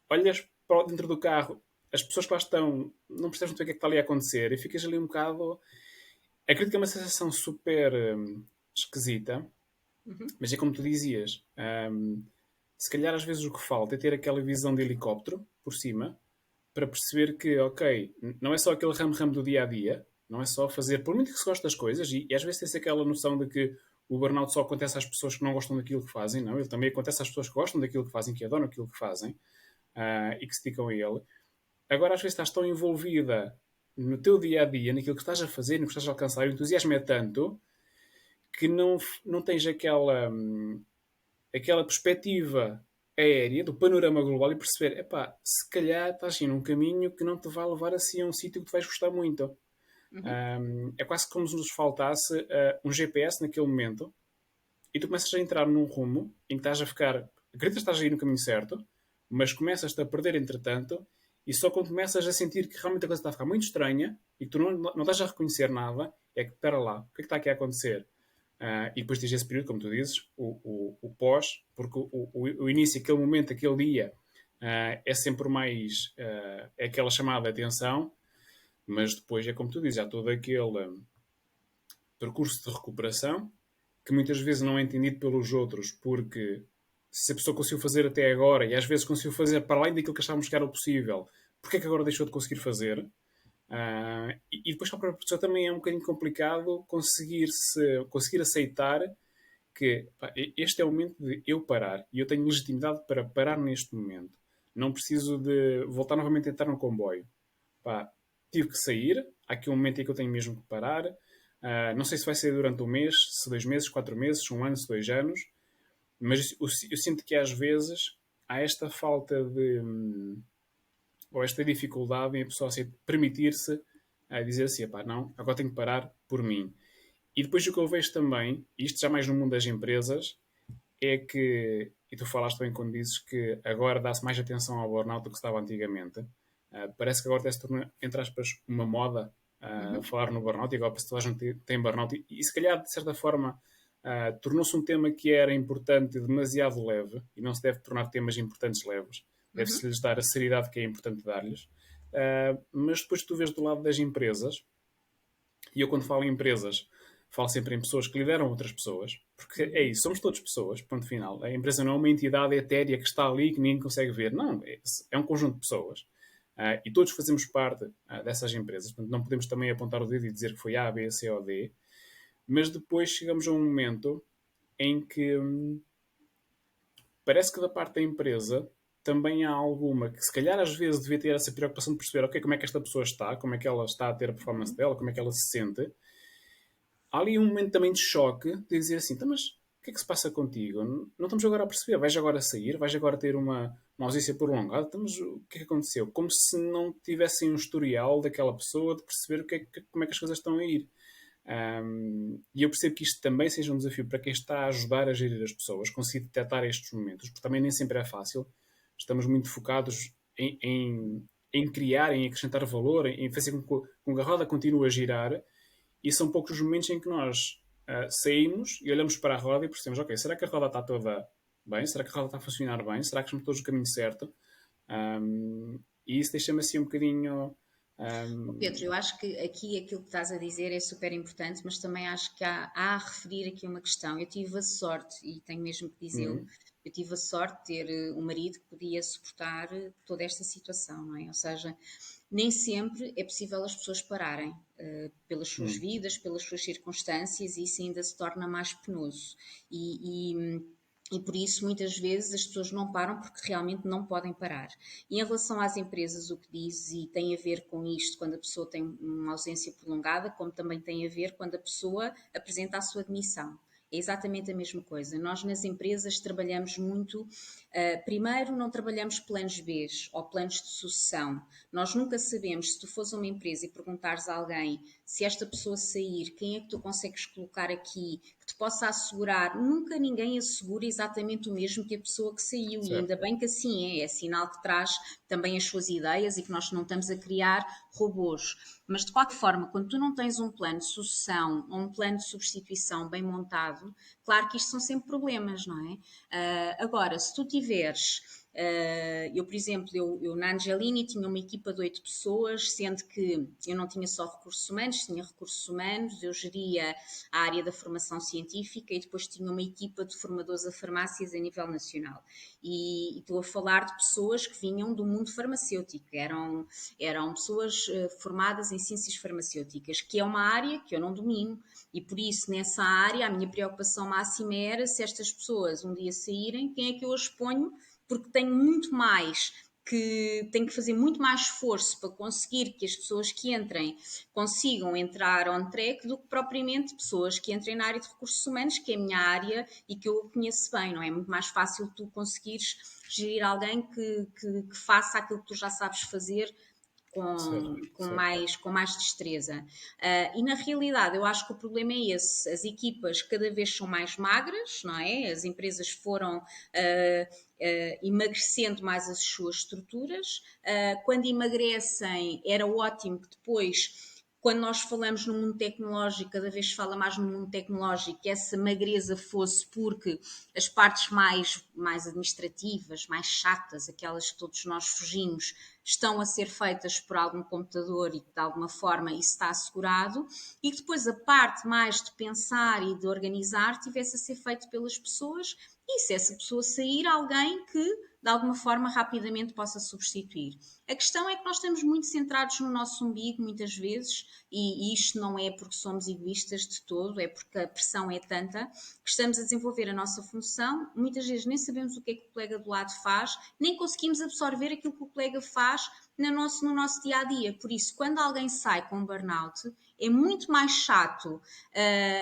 olhas para dentro do carro, as pessoas que lá estão não percebes muito bem o que é que está ali a acontecer e ficas ali um bocado. Acredito que é uma sensação super esquisita, mas é como tu dizias, se calhar às vezes o que falta é ter aquela visão de helicóptero por cima para perceber que, ok, não é só aquele ramo-ramo do dia a dia, não é só fazer, por muito que se goste das coisas, e às vezes tem-se aquela noção de que o burnout só acontece às pessoas que não gostam daquilo que fazem, não, ele também acontece às pessoas que gostam daquilo que fazem, que adoram aquilo que fazem e que se dedicam a ele. Agora, às vezes, estás tão envolvida no teu dia a dia, naquilo que estás a fazer, no que estás a alcançar, o entusiasmo é tanto que não tens aquela perspectiva aérea do panorama global e perceber, epá, se calhar estás assim num caminho que não te vai levar assim a um sítio que te vais gostar muito. É quase como se nos faltasse um GPS naquele momento e tu começas a entrar num rumo em que estás a ficar, acreditas que estás a ir no caminho certo, mas começas-te a perder entretanto e só quando começas a sentir que realmente a coisa está a ficar muito estranha e que tu não estás a reconhecer nada, é que, espera lá, o que é que está aqui a acontecer? E depois tens esse período, como tu dizes, o pós, porque o início, aquele momento, aquele dia, é sempre mais. É aquela chamada de atenção, mas depois é como tu dizes, há todo aquele percurso de recuperação que muitas vezes não é entendido pelos outros, porque se a pessoa conseguiu fazer até agora e às vezes conseguiu fazer para além daquilo que achávamos que era o possível, porque é que agora deixou de conseguir fazer? E depois para a própria pessoa também é um bocadinho complicado conseguir aceitar que pá, este é o momento de eu parar e eu tenho legitimidade para parar neste momento. Não preciso de voltar novamente a entrar no comboio. Pá, tive que sair, há aqui um momento em que eu tenho mesmo que parar. Não sei se vai ser durante um mês, se 2 meses, 4 meses, se um ano, se 2 anos, mas eu sinto que às vezes há esta falta de ou esta dificuldade em a pessoa assim, permitir-se dizer assim, pá, não, agora tenho que parar por mim. E depois o que eu vejo também, isto já mais no mundo das empresas, é que, e tu falaste bem quando dizes que agora dá-se mais atenção ao burnout do que se dava antigamente. Parece que agora até se torna, entre aspas, uma moda falar no burnout, e agora parece que toda a gente tem burnout. E se calhar, de certa forma, tornou-se um tema que era importante demasiado leve, e não se deve tornar temas importantes leves. Deve-se-lhes dar a seriedade que é importante dar-lhes. Mas depois tu vês do lado das empresas, e eu quando falo em empresas, falo sempre em pessoas que lideram outras pessoas, porque é isso, somos todos pessoas, ponto final. A empresa não é uma entidade etérea que está ali que ninguém consegue ver. Não, é um conjunto de pessoas. E todos fazemos parte dessas empresas. Portanto, não podemos também apontar o dedo e dizer que foi A, B, C ou D. Mas depois chegamos a um momento em que parece que da parte da empresa também há alguma que se calhar às vezes devia ter essa preocupação de perceber ok, como é que esta pessoa está, como é que ela está a ter a performance dela, como é que ela se sente. Há ali um momento também de choque de dizer assim, mas o que é que se passa contigo? Não estamos agora a perceber, vais agora sair, vais agora ter uma ausência prolongada, mas o que é que aconteceu? Como se não tivessem um historial daquela pessoa de perceber como é que as coisas estão a ir. E eu percebo que isto também seja um desafio para quem está a ajudar a gerir as pessoas, conseguir detectar estes momentos, porque também nem sempre é fácil. Estamos muito focados em criar, em acrescentar valor, em fazer com que a roda continue a girar, e são poucos os momentos em que nós saímos e olhamos para a roda e percebemos, ok, será que a roda está toda bem? Será que a roda está a funcionar bem? Será que estamos todos no caminho certo? E isso deixa-me assim um bocadinho... Pedro, eu acho que aqui aquilo que estás a dizer é super importante, mas também acho que há a referir aqui uma questão. Eu tive a sorte, e tenho mesmo que dizê-lo, Eu tive a sorte de ter um marido que podia suportar toda esta situação, não é? Ou seja, nem sempre é possível as pessoas pararem pelas suas Hum, vidas, pelas suas circunstâncias, e isso ainda se torna mais penoso. E por isso, muitas vezes, as pessoas não param porque realmente não podem parar. E em relação às empresas, o que diz, e tem a ver com isto, quando a pessoa tem uma ausência prolongada, como também tem a ver quando a pessoa apresenta a sua demissão. É exatamente a mesma coisa. Nós nas empresas trabalhamos muito. Primeiro, não trabalhamos planos B ou planos de sucessão. Nós nunca sabemos, se tu fores a uma empresa e perguntares a alguém se esta pessoa sair, quem é que tu consegues colocar aqui que te possa assegurar. Nunca ninguém assegura exatamente o mesmo que a pessoa que saiu. E ainda certo. bem que assim é sinal que traz também as suas ideias e que nós não estamos a criar robôs. Mas de qualquer forma, quando tu não tens um plano de sucessão ou um plano de substituição bem montado, claro que isto são sempre problemas, não é? Agora, se tu tiveres eu, por exemplo, eu na Angelini tinha uma equipa de 8 pessoas, sendo que eu não tinha só recursos humanos, tinha recursos humanos, eu geria a área da formação científica e depois tinha uma equipa de formadores a farmácias a nível nacional. E estou a falar de pessoas que vinham do mundo farmacêutico, eram pessoas formadas em ciências farmacêuticas, que é uma área que eu não domino, e por isso nessa área a minha preocupação máxima era se estas pessoas um dia saírem, quem é que eu as ponho, porque tenho muito mais que tenho que fazer muito mais esforço para conseguir que as pessoas que entrem consigam entrar on track do que propriamente pessoas que entrem na área de recursos humanos, que é a minha área e que eu conheço bem, não é? É muito mais fácil tu conseguires gerir alguém que faça aquilo que tu já sabes fazer Certo, certo. com mais destreza. E na realidade, eu acho que o problema é esse: as equipas cada vez são mais magras, não é? As empresas foram emagrecendo mais as suas estruturas. Quando emagrecem, era ótimo que depois. Quando nós falamos no mundo tecnológico, cada vez se fala mais no mundo tecnológico, que essa magreza fosse porque as partes mais administrativas, mais chatas, aquelas que todos nós fugimos, estão a ser feitas por algum computador e que de alguma forma isso está assegurado, e que depois a parte mais de pensar e de organizar tivesse a ser feito pelas pessoas, e se essa pessoa sair, alguém que de alguma forma rapidamente possa substituir. A questão é que nós estamos muito centrados no nosso umbigo muitas vezes, e isto não é porque somos egoístas de todo, é porque a pressão é tanta que estamos a desenvolver a nossa função, muitas vezes nem sabemos o que é que o colega do lado faz, nem conseguimos absorver aquilo que o colega faz no nosso dia a dia. Por isso, quando alguém sai com um burnout, é muito mais chato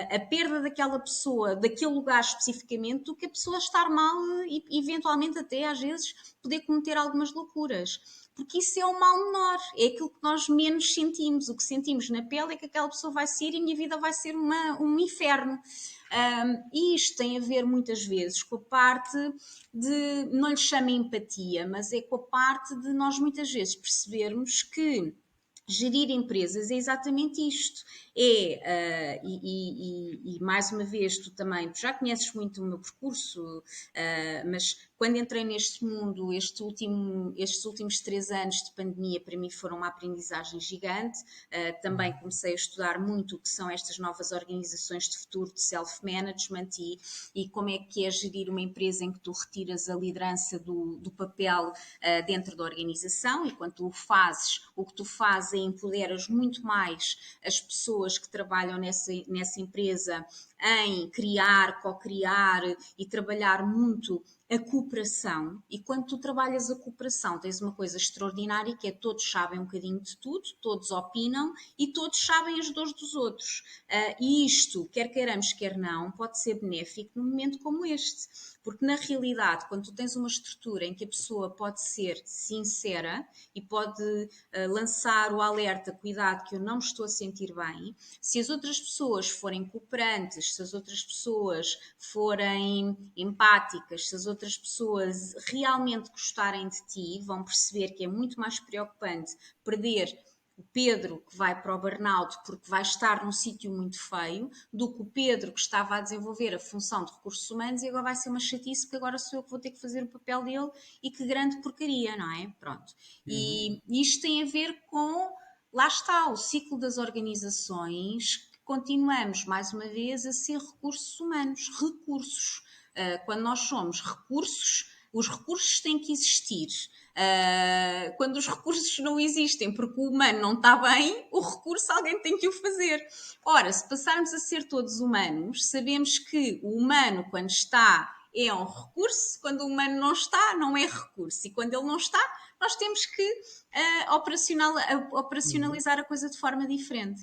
a perda daquela pessoa, daquele lugar especificamente, do que a pessoa estar mal e eventualmente até às vezes poder cometer algumas loucuras. Porque isso é o mal menor, é aquilo que nós menos sentimos. O que sentimos na pele é que aquela pessoa vai sair e a minha vida vai ser um inferno. E isto tem a ver muitas vezes com a parte de, não lhe chama empatia, mas é com a parte de nós muitas vezes percebermos que gerir empresas é exatamente isto. Mais uma vez, tu já conheces muito o meu percurso, mas quando entrei neste mundo, estes últimos 3 anos de pandemia, para mim foram uma aprendizagem gigante. Também comecei a estudar muito o que são estas novas organizações de futuro de self-management e como é que é gerir uma empresa em que tu retiras a liderança do papel dentro da organização, e quando tu o fazes, o que tu fazes é empoderas muito mais as pessoas que trabalham nessa empresa em criar, co-criar e trabalhar muito a cooperação. E quando tu trabalhas a cooperação, tens uma coisa extraordinária, que é todos sabem um bocadinho de tudo, todos opinam e todos sabem as dores dos outros. E isto, quer queiramos, quer não, pode ser benéfico num momento como este. Porque na realidade, quando tu tens uma estrutura em que a pessoa pode ser sincera e pode lançar o alerta, cuidado que eu não me estou a sentir bem, se as outras pessoas forem cooperantes, se as outras pessoas forem empáticas, se as outras pessoas realmente gostarem de ti, vão perceber que é muito mais preocupante perder o Pedro que vai para o burnout porque vai estar num sítio muito feio, do que o Pedro que estava a desenvolver a função de recursos humanos e agora vai ser uma chatice porque agora sou eu que vou ter que fazer o papel dele e que grande porcaria, não é? Pronto. Uhum. E isto tem a ver com, lá está, o ciclo das organizações, que continuamos mais uma vez a ser recursos humanos, recursos. Quando nós somos recursos, os recursos têm que existir. Quando os recursos não existem porque o humano não está bem, o recurso alguém tem que o fazer. Ora, se passarmos a ser todos humanos, sabemos que o humano, quando está, é um recurso, quando o humano não está, não é recurso. E quando ele não está, nós temos que operacionalizar a coisa de forma diferente.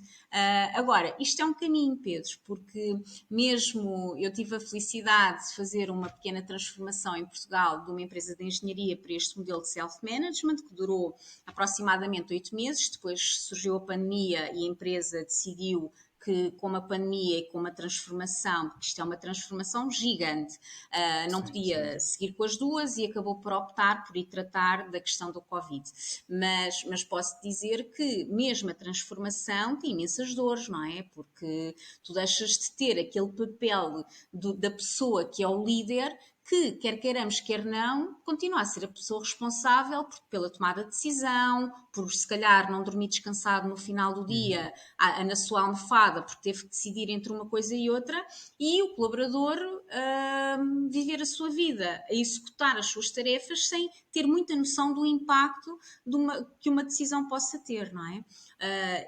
Agora, isto é um caminho, Pedro, porque mesmo eu tive a felicidade de fazer uma pequena transformação em Portugal de uma empresa de engenharia para este modelo de self-management, que durou aproximadamente 8 meses. Depois surgiu a pandemia e a empresa decidiu que com a pandemia e com uma transformação, porque isto é uma transformação gigante, não podia seguir com as duas e acabou por optar por ir tratar da questão do Covid. Mas posso dizer que mesmo a transformação tem imensas dores, não é? Porque tu deixas de ter aquele papel da pessoa que é o líder, que, quer queiramos, quer não, continua a ser a pessoa responsável pela tomada de decisão, por se calhar não dormir descansado no final do dia, na sua almofada, porque teve que decidir entre uma coisa e outra, e o colaborador viver a sua vida, a executar as suas tarefas sem ter muita noção do impacto que uma decisão possa ter, não é?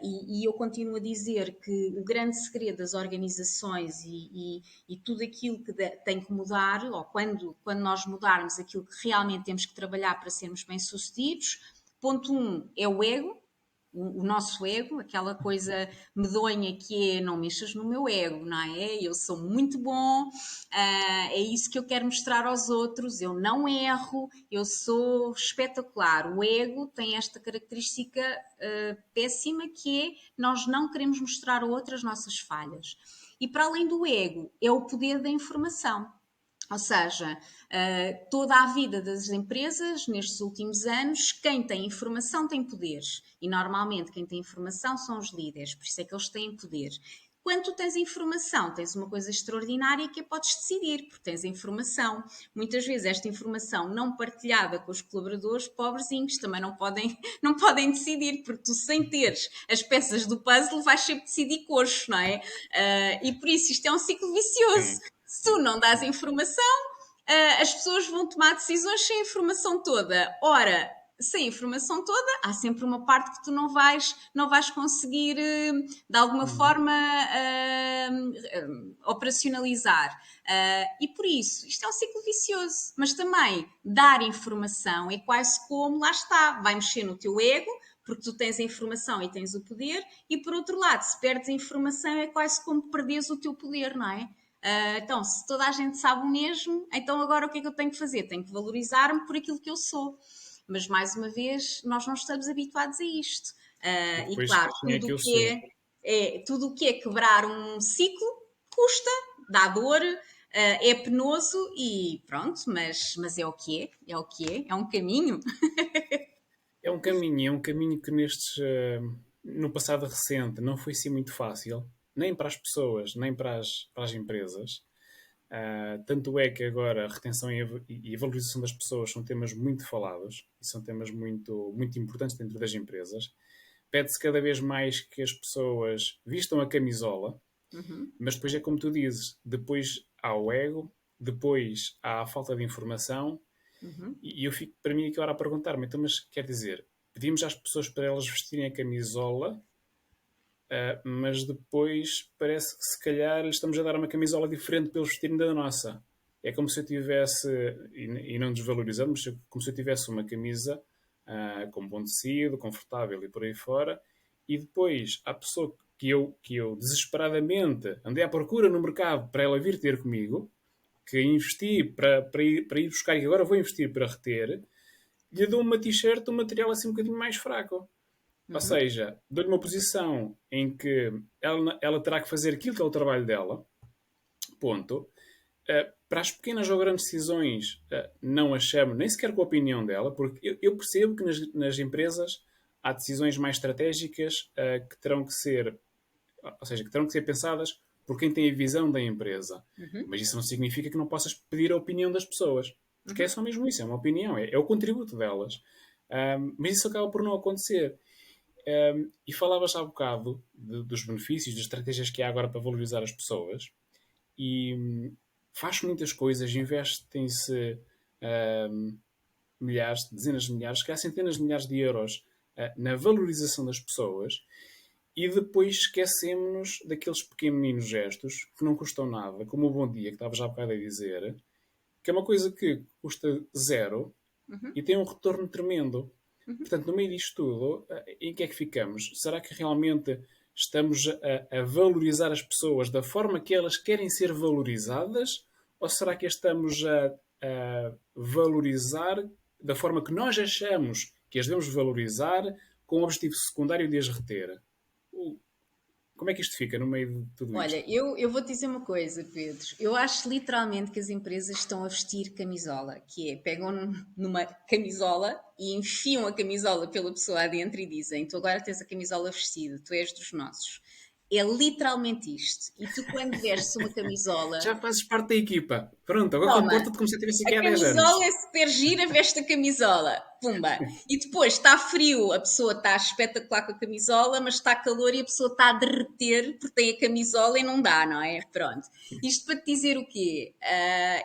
E eu continuo a dizer que o grande segredo das organizações e tudo aquilo que tem que mudar, ou quando nós mudarmos aquilo que realmente temos que trabalhar para sermos bem-sucedidos, ponto 1 é o ego, o nosso ego, aquela coisa medonha que é não mexas no meu ego, não é? Eu sou muito bom, é isso que eu quero mostrar aos outros, eu não erro, eu sou espetacular. O ego tem esta característica péssima que é nós não queremos mostrar a outros as nossas falhas. E para além do ego, é o poder da informação. Ou seja, toda a vida das empresas, nestes últimos anos, quem tem informação tem poderes. E normalmente quem tem informação são os líderes, por isso é que eles têm poder. Quando tu tens informação, tens uma coisa extraordinária que é podes decidir, porque tens informação. Muitas vezes esta informação não partilhada com os colaboradores, pobrezinhos, também não podem decidir, porque tu sem teres as peças do puzzle vais sempre decidir coxo, não é? E por isso isto é um ciclo vicioso. Se tu não dás informação, as pessoas vão tomar decisões sem a informação toda. Ora, sem a informação toda, há sempre uma parte que tu não vais conseguir, de alguma forma, operacionalizar. E por isso, isto é um ciclo vicioso. Mas também, dar informação é quase como, lá está, vai mexer no teu ego, porque tu tens a informação e tens o poder, e por outro lado, se perdes a informação é quase como perderes o teu poder, não é? Então, se toda a gente sabe o mesmo, então agora o que é que eu tenho que fazer? Tenho que valorizar-me por aquilo que eu sou. Mas, mais uma vez, nós não estamos habituados a isto. E claro, tudo o que é quebrar um ciclo custa, dá dor, é penoso e pronto, mas é o que é um caminho. É um caminho que no passado recente não foi assim muito fácil, nem para as pessoas, nem para as empresas. Tanto é que agora a retenção e a valorização das pessoas são temas muito falados e são temas muito, muito importantes dentro das empresas. Pede-se cada vez mais que as pessoas vistam a camisola, mas depois é como tu dizes, depois há o ego, depois há a falta de informação. E eu fico, para mim, aqui agora a perguntar-me, então, mas quer dizer, pedimos às pessoas para elas vestirem a camisola, mas depois parece que se calhar lhes estamos a dar uma camisola diferente para eles vestirem da nossa. É como se eu tivesse, e não desvalorizando, mas como se eu tivesse uma camisa com bom tecido, confortável e por aí fora, e depois a pessoa que eu desesperadamente andei à procura no mercado para ela vir ter comigo, que investi para ir buscar e agora vou investir para reter, lhe dou uma t-shirt de um material assim um bocadinho mais fraco. Ou seja, dou-lhe uma posição em que ela terá que fazer aquilo que é o trabalho dela, ponto. Para as pequenas ou grandes decisões, não a chamo nem sequer com a opinião dela, porque eu percebo que nas empresas há decisões mais estratégicas que terão que ser, ou seja, que terão que ser pensadas por quem tem a visão da empresa. Mas isso não significa que não possas pedir a opinião das pessoas. Porque é só mesmo isso, é uma opinião, é o contributo delas. Mas isso acaba por não acontecer. E falavas há bocado dos benefícios, das estratégias que há agora para valorizar as pessoas. E faz muitas coisas, investem-se milhares, dezenas de milhares, se calhar centenas de milhares de euros na valorização das pessoas e depois esquecemos-nos daqueles pequeninos gestos que não custam nada, como o bom dia, que estava já há bocado a dizer, que é uma coisa que custa zero Uhum, e tem um retorno tremendo. uhum. Portanto, no meio disto tudo, em que é que ficamos? Será que realmente estamos a valorizar as pessoas da forma que elas querem ser valorizadas? Ou será que estamos a valorizar da forma que nós achamos que as devemos valorizar com o objetivo secundário de as reter? Como é que isto fica no meio de tudo Olha, isto? eu vou te dizer uma coisa, Pedro. Eu acho literalmente que as empresas estão a vestir camisola, que é pegam numa camisola e enfiam a camisola pela pessoa adentro e dizem: Tu agora tens a camisola vestida, tu és dos nossos. É literalmente isto. E tu, quando vestes uma camisola, Já fazes parte da equipa. Pronto, agora toma, comporta-te como se eu estivesse a aqui há 10 camisola anos. é super gira, veste a camisola. Pumba. E depois está frio, a pessoa está espetacular com a camisola, mas está calor e a pessoa está a derreter porque tem a camisola e não dá, não é? Pronto. Isto para te dizer o quê?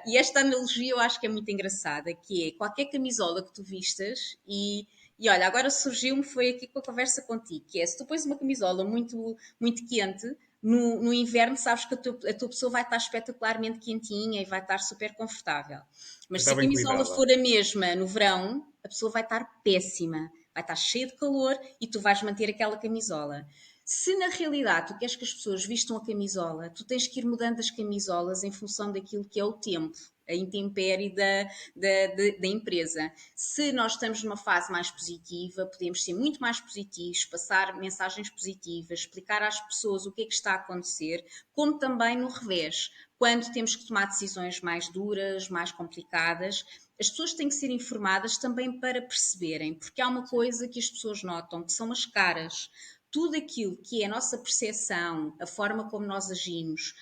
E esta analogia eu acho que é muito engraçada, que é qualquer camisola que tu vistas e olha, agora surgiu-me, foi aqui com a conversa contigo, que é se tu pões uma camisola muito, muito quente, no inverno sabes que a tua pessoa vai estar espetacularmente quentinha e vai estar super confortável. Vai Mas se estar a bem camisola cuidada. for a mesma no verão, a pessoa vai estar péssima, vai estar cheia de calor e tu vais manter aquela camisola. Se na realidade tu queres que as pessoas vistam a camisola, tu tens que ir mudando as camisolas em função daquilo que é o tempo, a intempérie da empresa. Se nós estamos numa fase mais positiva, podemos ser muito mais positivos, passar mensagens positivas, explicar às pessoas o que é que está a acontecer, como também no revés, quando temos que tomar decisões mais duras, mais complicadas. As pessoas têm que ser informadas também para perceberem, porque há uma coisa que as pessoas notam, que são as caras. Tudo aquilo que é a nossa percepção, a forma como nós agimos,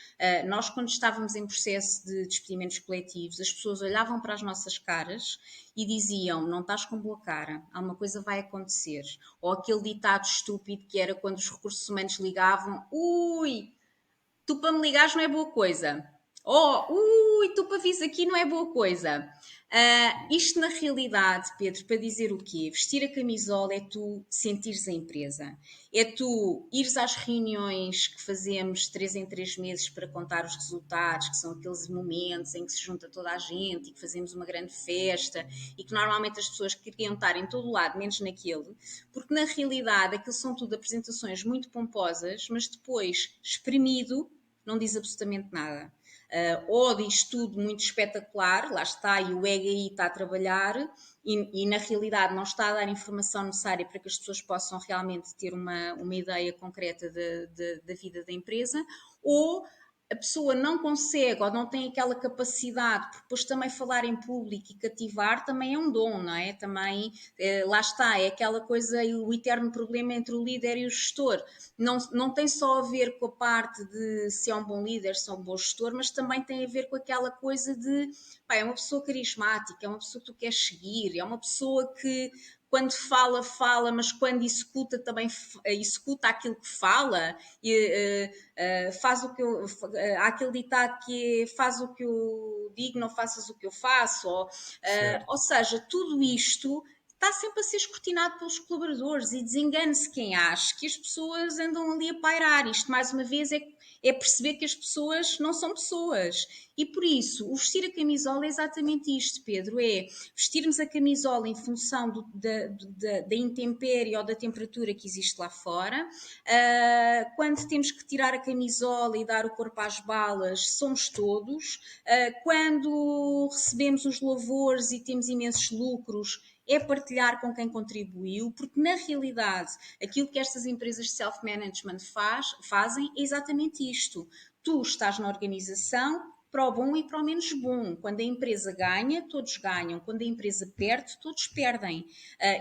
nós quando estávamos em processo de despedimentos coletivos, as pessoas olhavam para as nossas caras e diziam: Não estás com boa cara, alguma coisa vai acontecer. Ou aquele ditado estúpido que era quando os recursos humanos ligavam: Ui, tu para me ligares não é boa coisa. Oh, ui, tu para vires aqui não é boa coisa. Isto na realidade, Pedro, para dizer o quê? Vestir a camisola é tu sentires a empresa. É tu ires às reuniões que fazemos 3 em 3 meses para contar os resultados, que são aqueles momentos em que se junta toda a gente e que fazemos uma grande festa e que normalmente as pessoas queriam estar em todo o lado, menos naquele, porque na realidade aquilo são tudo apresentações muito pomposas, mas depois espremido não diz absolutamente nada. Ou diz tudo muito espetacular, lá está, e o ego aí está a trabalhar, e na realidade não está a dar informação necessária para que as pessoas possam realmente ter uma ideia concreta da vida da empresa, ou a pessoa não consegue ou não tem aquela capacidade, porque depois também falar em público e cativar também é um dom, não é? Também, lá está, é aquela coisa, o eterno problema entre o líder e o gestor. Não tem só a ver com a parte de se é um bom líder, se é um bom gestor, mas também tem a ver com aquela coisa de, pá, é uma pessoa carismática, é uma pessoa que tu queres seguir, é uma pessoa que quando fala, fala, mas quando executa também executa aquilo que fala e faz o que eu. Há aquele ditado que é faz o que eu digo, não faças o que eu faço, ou Certo. seja, tudo isto está sempre a ser escrutinado pelos colaboradores e desengane-se quem acha que as pessoas andam ali a pairar. Isto, mais uma vez, é perceber que as pessoas não são pessoas. E por isso, o vestir a camisola é exatamente isto, Pedro: é vestirmos a camisola em função da intempérie ou da temperatura que existe lá fora. Quando temos que tirar a camisola e dar o corpo às balas, somos todos. Quando recebemos os louvores e temos imensos lucros, é partilhar com quem contribuiu, porque na realidade aquilo que estas empresas de self-management fazem é exatamente isto. Tu estás na organização para o bom e para o menos bom. Quando a empresa ganha, todos ganham. Quando a empresa perde, todos perdem.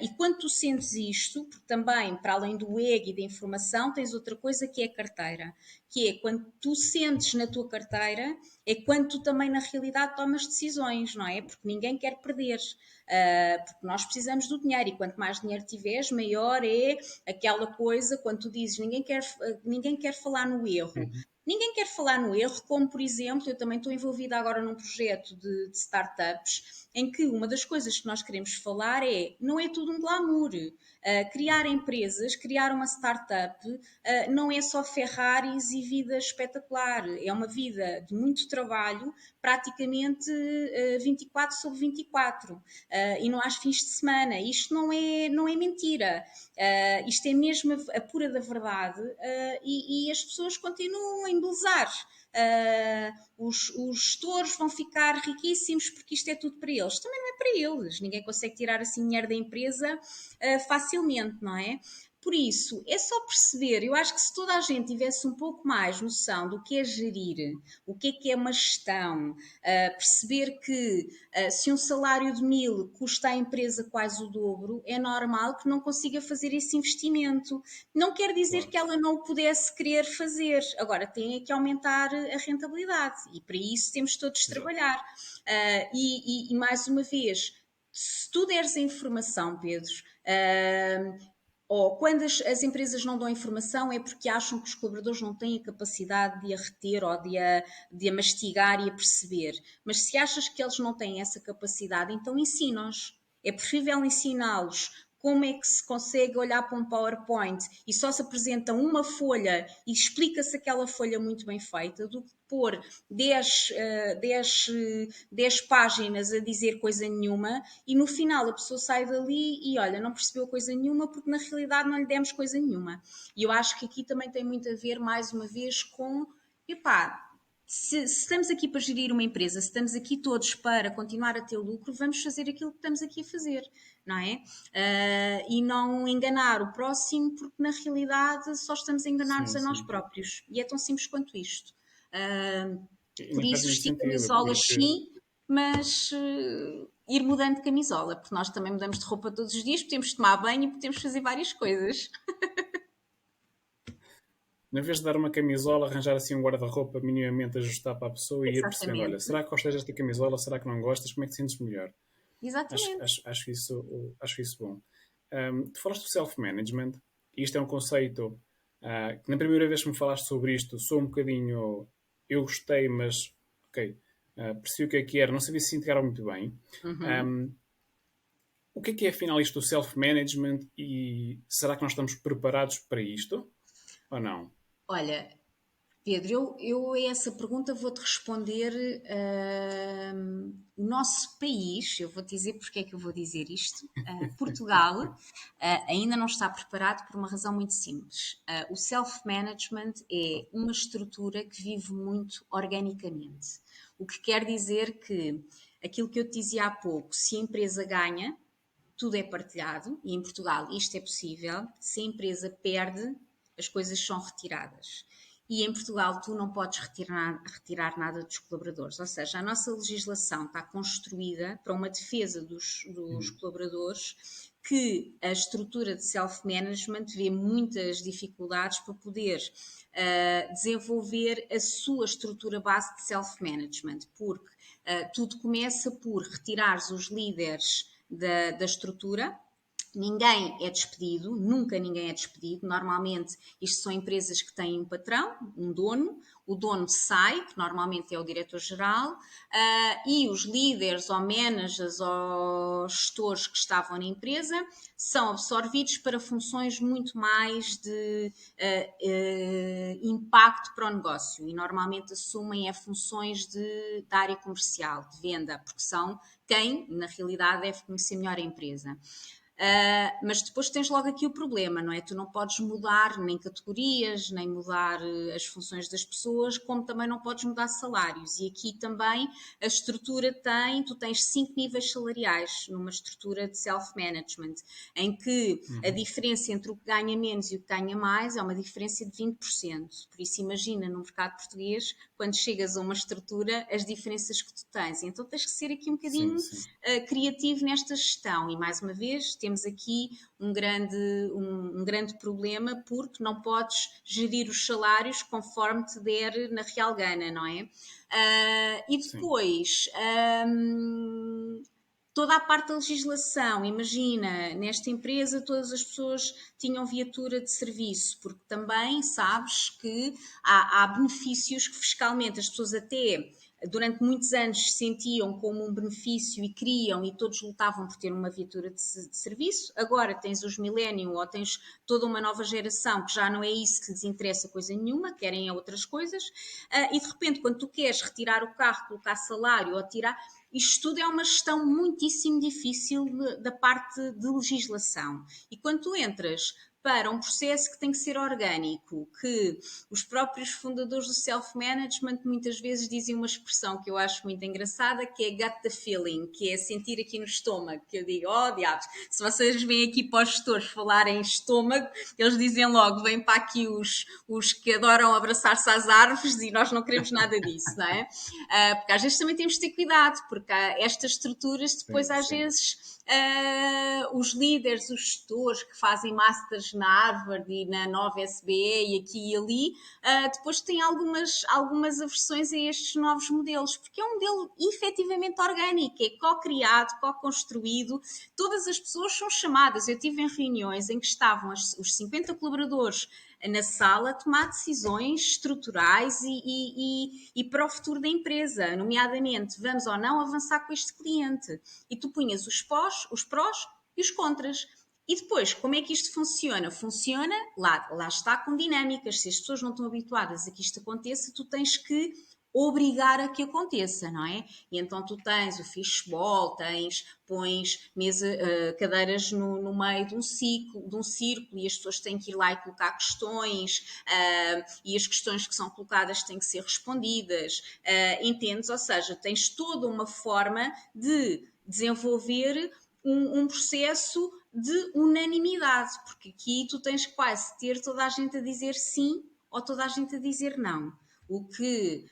E quando tu sentes isto, porque também, para além do ego e da informação, tens outra coisa que é a carteira, que é quando tu sentes na tua carteira, é quando tu também, na realidade, tomas decisões, não é? Porque ninguém quer perder. porque nós precisamos do dinheiro e quanto mais dinheiro tiveres, maior é aquela coisa quando tu dizes ninguém quer falar no erro. Uhum. Ninguém quer falar no erro, como por exemplo, eu também estou envolvida agora num projeto de startups, em que uma das coisas que nós queremos falar não é tudo um glamour. Criar empresas, criar uma startup, não é só Ferraris e vida espetacular. É uma vida de muito trabalho, praticamente 24 sobre 24. E não há fins de semana. Isto não é mentira. Isto é mesmo a pura da verdade e as pessoas continuam a embelezar. Os gestores vão ficar riquíssimos porque isto é tudo para eles. Também não é para eles. Ninguém consegue tirar assim dinheiro da empresa facilmente, não é? Por isso, é só perceber. Eu acho que se toda a gente tivesse um pouco mais noção do que é gerir, o que é uma gestão, perceber que se um salário de 1000 custa à empresa quase o dobro, é normal que não consiga fazer esse investimento. Não quer dizer Claro. que ela não o pudesse querer fazer. Agora, tem é que aumentar a rentabilidade e para isso temos todos de Exato. trabalhar. E mais uma vez, se tu deres a informação, Pedro, ou quando as empresas não dão informação é porque acham que os colaboradores não têm a capacidade de a reter ou de a mastigar e a perceber. Mas se achas que eles não têm essa capacidade, então ensina-os. É preferível ensiná-los como é que se consegue olhar para um PowerPoint e só se apresenta uma folha e explica-se aquela folha muito bem feita, do que pôr 10 páginas a dizer coisa nenhuma e no final a pessoa sai dali e olha, não percebeu coisa nenhuma porque na realidade não lhe demos coisa nenhuma. E eu acho que aqui também tem muito a ver, mais uma vez, com epá, se estamos aqui para gerir uma empresa, se estamos aqui todos para continuar a ter lucro, vamos fazer aquilo que estamos aqui a fazer, não é? E não enganar o próximo, porque na realidade só estamos a enganar-nos Sim, a nós sim. próprios. E é tão simples quanto isto. E Por nem faz isso, muito vestir sentido, camisolas porque sim, mas ir mudando de camisola, porque nós também mudamos de roupa todos os dias, podemos tomar banho e podemos fazer várias coisas. na vez de dar uma camisola, arranjar assim um guarda-roupa minimamente ajustado para a pessoa e ir percebendo, olha, Exatamente. será que gostas desta camisola, será que não gostas, como é que te sentes melhor? Acho, Exatamente. acho, acho isso bom. Tu falaste do self-management, e isto é um conceito que na primeira vez que me falaste sobre isto, sou um bocadinho. Eu gostei, mas ok, percebi o que era, não sabia se integraram muito bem. Uhum. Um, o que é afinal isto do self-management e será que nós estamos preparados para isto ou não? Olha, Pedro, eu a essa pergunta vou-te responder. O nosso país, eu vou-te dizer porque é que eu vou dizer isto. Portugal ainda não está preparado por uma razão muito simples. O self-management é uma estrutura que vive muito organicamente. O que quer dizer que aquilo que eu te dizia há pouco, se a empresa ganha, tudo é partilhado e em Portugal isto é possível. Se a empresa perde, as coisas são retiradas. E em Portugal tu não podes retirar nada dos colaboradores. Ou seja, a nossa legislação está construída para uma defesa dos Uhum. colaboradores que a estrutura de self-management vê muitas dificuldades para poder desenvolver a sua estrutura base de self-management, porque tudo começa por retirar os líderes da estrutura. Ninguém é despedido, nunca ninguém é despedido. Normalmente, isto são empresas que têm um patrão, um dono. O dono sai, que normalmente é o diretor-geral, e os líderes ou managers ou gestores que estavam na empresa são absorvidos para funções muito mais de impacto para o negócio e normalmente assumem funções da área comercial, de venda, porque são quem, na realidade, deve conhecer melhor a empresa. Mas depois tens logo aqui o problema, não é? Tu não podes mudar nem categorias, nem mudar as funções das pessoas, como também não podes mudar salários. E aqui também a estrutura tu tens 5 níveis salariais numa estrutura de self-management, em que a Uhum. diferença entre o que ganha menos e o que ganha mais é uma diferença de 20%. Por isso, imagina no mercado português, quando chegas a uma estrutura, as diferenças que tu tens. Então tens que ser aqui um Sim, bocadinho sim. criativo nesta gestão. E mais uma vez, temos aqui um grande problema porque não podes gerir os salários conforme te der na real gana, não é? E Sim. depois, Toda a parte da legislação, imagina, nesta empresa todas as pessoas tinham viatura de serviço, porque também sabes que há benefícios que fiscalmente as pessoas até durante muitos anos sentiam como um benefício e queriam e todos lutavam por ter uma viatura de serviço. Agora tens os millennium ou tens toda uma nova geração que já não é isso que lhes interessa coisa nenhuma, querem outras coisas, e de repente quando tu queres retirar o carro, colocar salário ou tirar... Isto tudo é uma gestão muitíssimo difícil da parte de legislação. E quando tu entras para um processo que tem que ser orgânico, que os próprios fundadores do self-management muitas vezes dizem uma expressão que eu acho muito engraçada, que é gut the feeling, que é sentir aqui no estômago, que eu digo, oh diabos, se vocês vêm aqui para os gestores falarem em estômago, eles dizem logo, vêm para aqui os que adoram abraçar-se às árvores e nós não queremos nada disso, não é? Porque às vezes também temos de ter cuidado, porque há estas estruturas depois Sim, às sim. vezes os líderes, os gestores que fazem masters na Harvard e na nova SBE e aqui e ali, depois têm algumas aversões a estes novos modelos, porque é um modelo efetivamente orgânico, é co-criado, co-construído, todas as pessoas são chamadas. Eu estive em reuniões em que estavam os 50 colaboradores na sala a tomar decisões estruturais e para o futuro da empresa, nomeadamente vamos ou não avançar com este cliente. E tu punhas os prós e os contras. E depois, como é que isto funciona? Funciona, lá está, com dinâmicas. Se as pessoas não estão habituadas a que isto aconteça, tu tens que obrigar a que aconteça, não é? E então tu tens o fishball, pões cadeiras no meio de um círculo e as pessoas têm que ir lá e colocar questões e as questões que são colocadas têm que ser respondidas, entendes? Ou seja, tens toda uma forma de desenvolver um processo de unanimidade, porque aqui tu tens quase ter toda a gente a dizer sim ou toda a gente a dizer não. O que,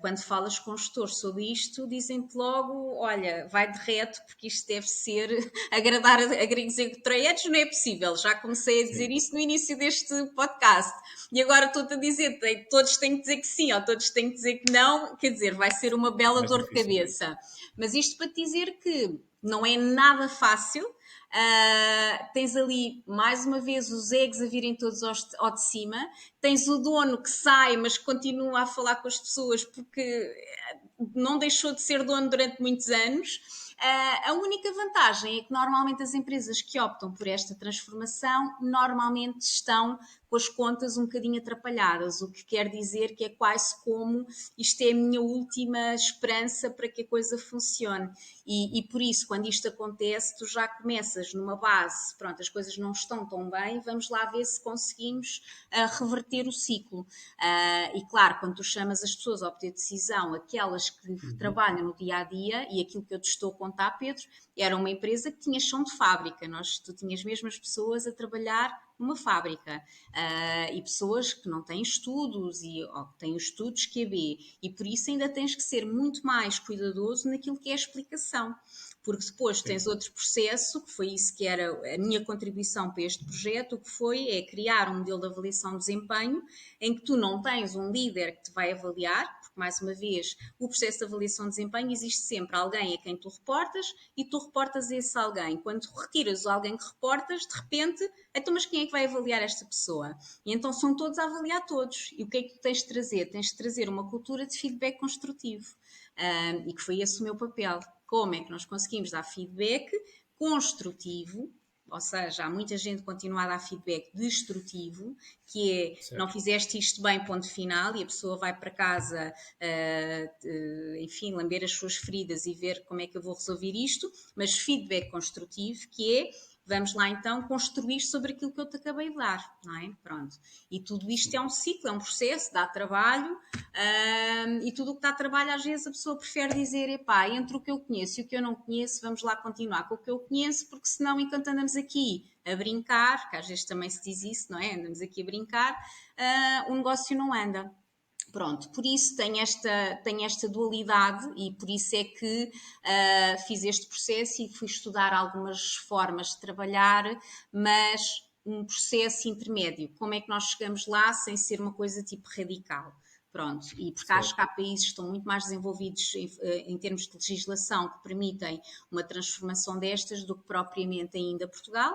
quando falas com o gestor sobre isto, dizem-te logo, olha, vai de reto, porque isto deve ser agradar a gregos e troianos, não é possível. Já comecei a dizer Sim. isso no início deste podcast. E agora estou-te a dizer, todos têm que dizer que sim, ou todos têm que dizer que não, quer dizer, vai ser uma bela Mais dor de difícil. cabeça. Mas isto para te dizer que não é nada fácil. Tens ali mais uma vez os egos a virem todos ao de cima, tens o dono que sai mas continua a falar com as pessoas porque não deixou de ser dono durante muitos anos. A única vantagem é que normalmente as empresas que optam por esta transformação normalmente estão com as contas um bocadinho atrapalhadas, o que quer dizer que é quase como isto é a minha última esperança para que a coisa funcione. E por isso, quando isto acontece, tu já começas numa base, pronto, as coisas não estão tão bem, vamos lá ver se conseguimos reverter o ciclo. E claro, quando tu chamas as pessoas a obter decisão, aquelas que trabalham no dia a dia, e aquilo que eu te estou a contar, Pedro, era uma empresa que tinha chão de fábrica, tu tinhas mesmo as pessoas a trabalhar numa fábrica e pessoas que não têm estudos ou que têm os estudos QB e por isso ainda tens que ser muito mais cuidadoso naquilo que é a explicação, porque depois Sim. tens outro processo, que foi isso que era a minha contribuição para este projeto, o que foi é criar um modelo de avaliação de desempenho em que tu não tens um líder que te vai avaliar, porque mais uma vez o processo de avaliação de desempenho existe sempre alguém a quem tu reportas e tu reportas a esse alguém. Quando tu retiras o alguém que reportas, de repente, então mas quem é que vai avaliar esta pessoa? E então são todos a avaliar todos. E o que é que tu tens de trazer? Tens de trazer uma cultura de feedback construtivo. E que foi esse o meu papel. Como é que nós conseguimos dar feedback construtivo, ou seja, há muita gente que continua a dar feedback destrutivo, que é não Certo. fizeste isto bem, ponto final, e a pessoa vai para casa, enfim, lamber as suas feridas e ver como é que eu vou resolver isto, mas feedback construtivo, que é vamos lá então construir sobre aquilo que eu te acabei de dar, não é? Pronto. E tudo isto Sim. é um ciclo, é um processo, dá trabalho, e tudo o que dá trabalho, às vezes a pessoa prefere dizer, epá, entre o que eu conheço e o que eu não conheço, vamos lá continuar com o que eu conheço, porque senão, enquanto andamos aqui a brincar, que às vezes também se diz isso, não é? Andamos aqui a brincar, o negócio não anda. Pronto, por isso tem esta dualidade e por isso é que fiz este processo e fui estudar algumas formas de trabalhar, mas um processo intermédio. Como é que nós chegamos lá sem ser uma coisa tipo radical? Pronto, e porque acho Certo. que há países que estão muito mais desenvolvidos em termos de legislação que permitem uma transformação destas do que propriamente ainda Portugal,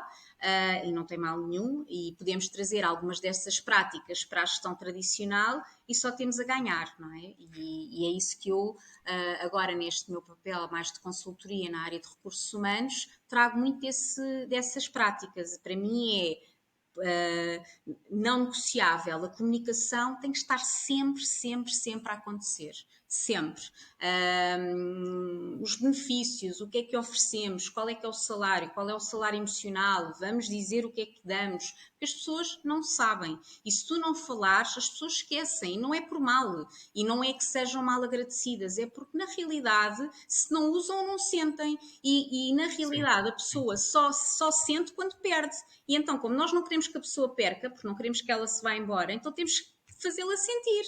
e não tem mal nenhum, e podemos trazer algumas dessas práticas para a gestão tradicional e só temos a ganhar, não é? E é isso que eu, agora neste meu papel mais de consultoria na área de recursos humanos, trago muito dessas práticas. Para mim é não negociável. A comunicação tem que estar sempre, sempre, sempre a acontecer. Sempre. Os benefícios, o que é que oferecemos, qual é que é o salário, qual é o salário emocional, vamos dizer o que é que damos, porque as pessoas não sabem. E se tu não falares, as pessoas esquecem, e não é por mal, e não é que sejam mal agradecidas, é porque na realidade, se não usam, não sentem, e na Sim. realidade a pessoa só sente quando perde. E então, como nós não queremos que a pessoa perca, porque não queremos que ela se vá embora, então temos que fazê-la sentir.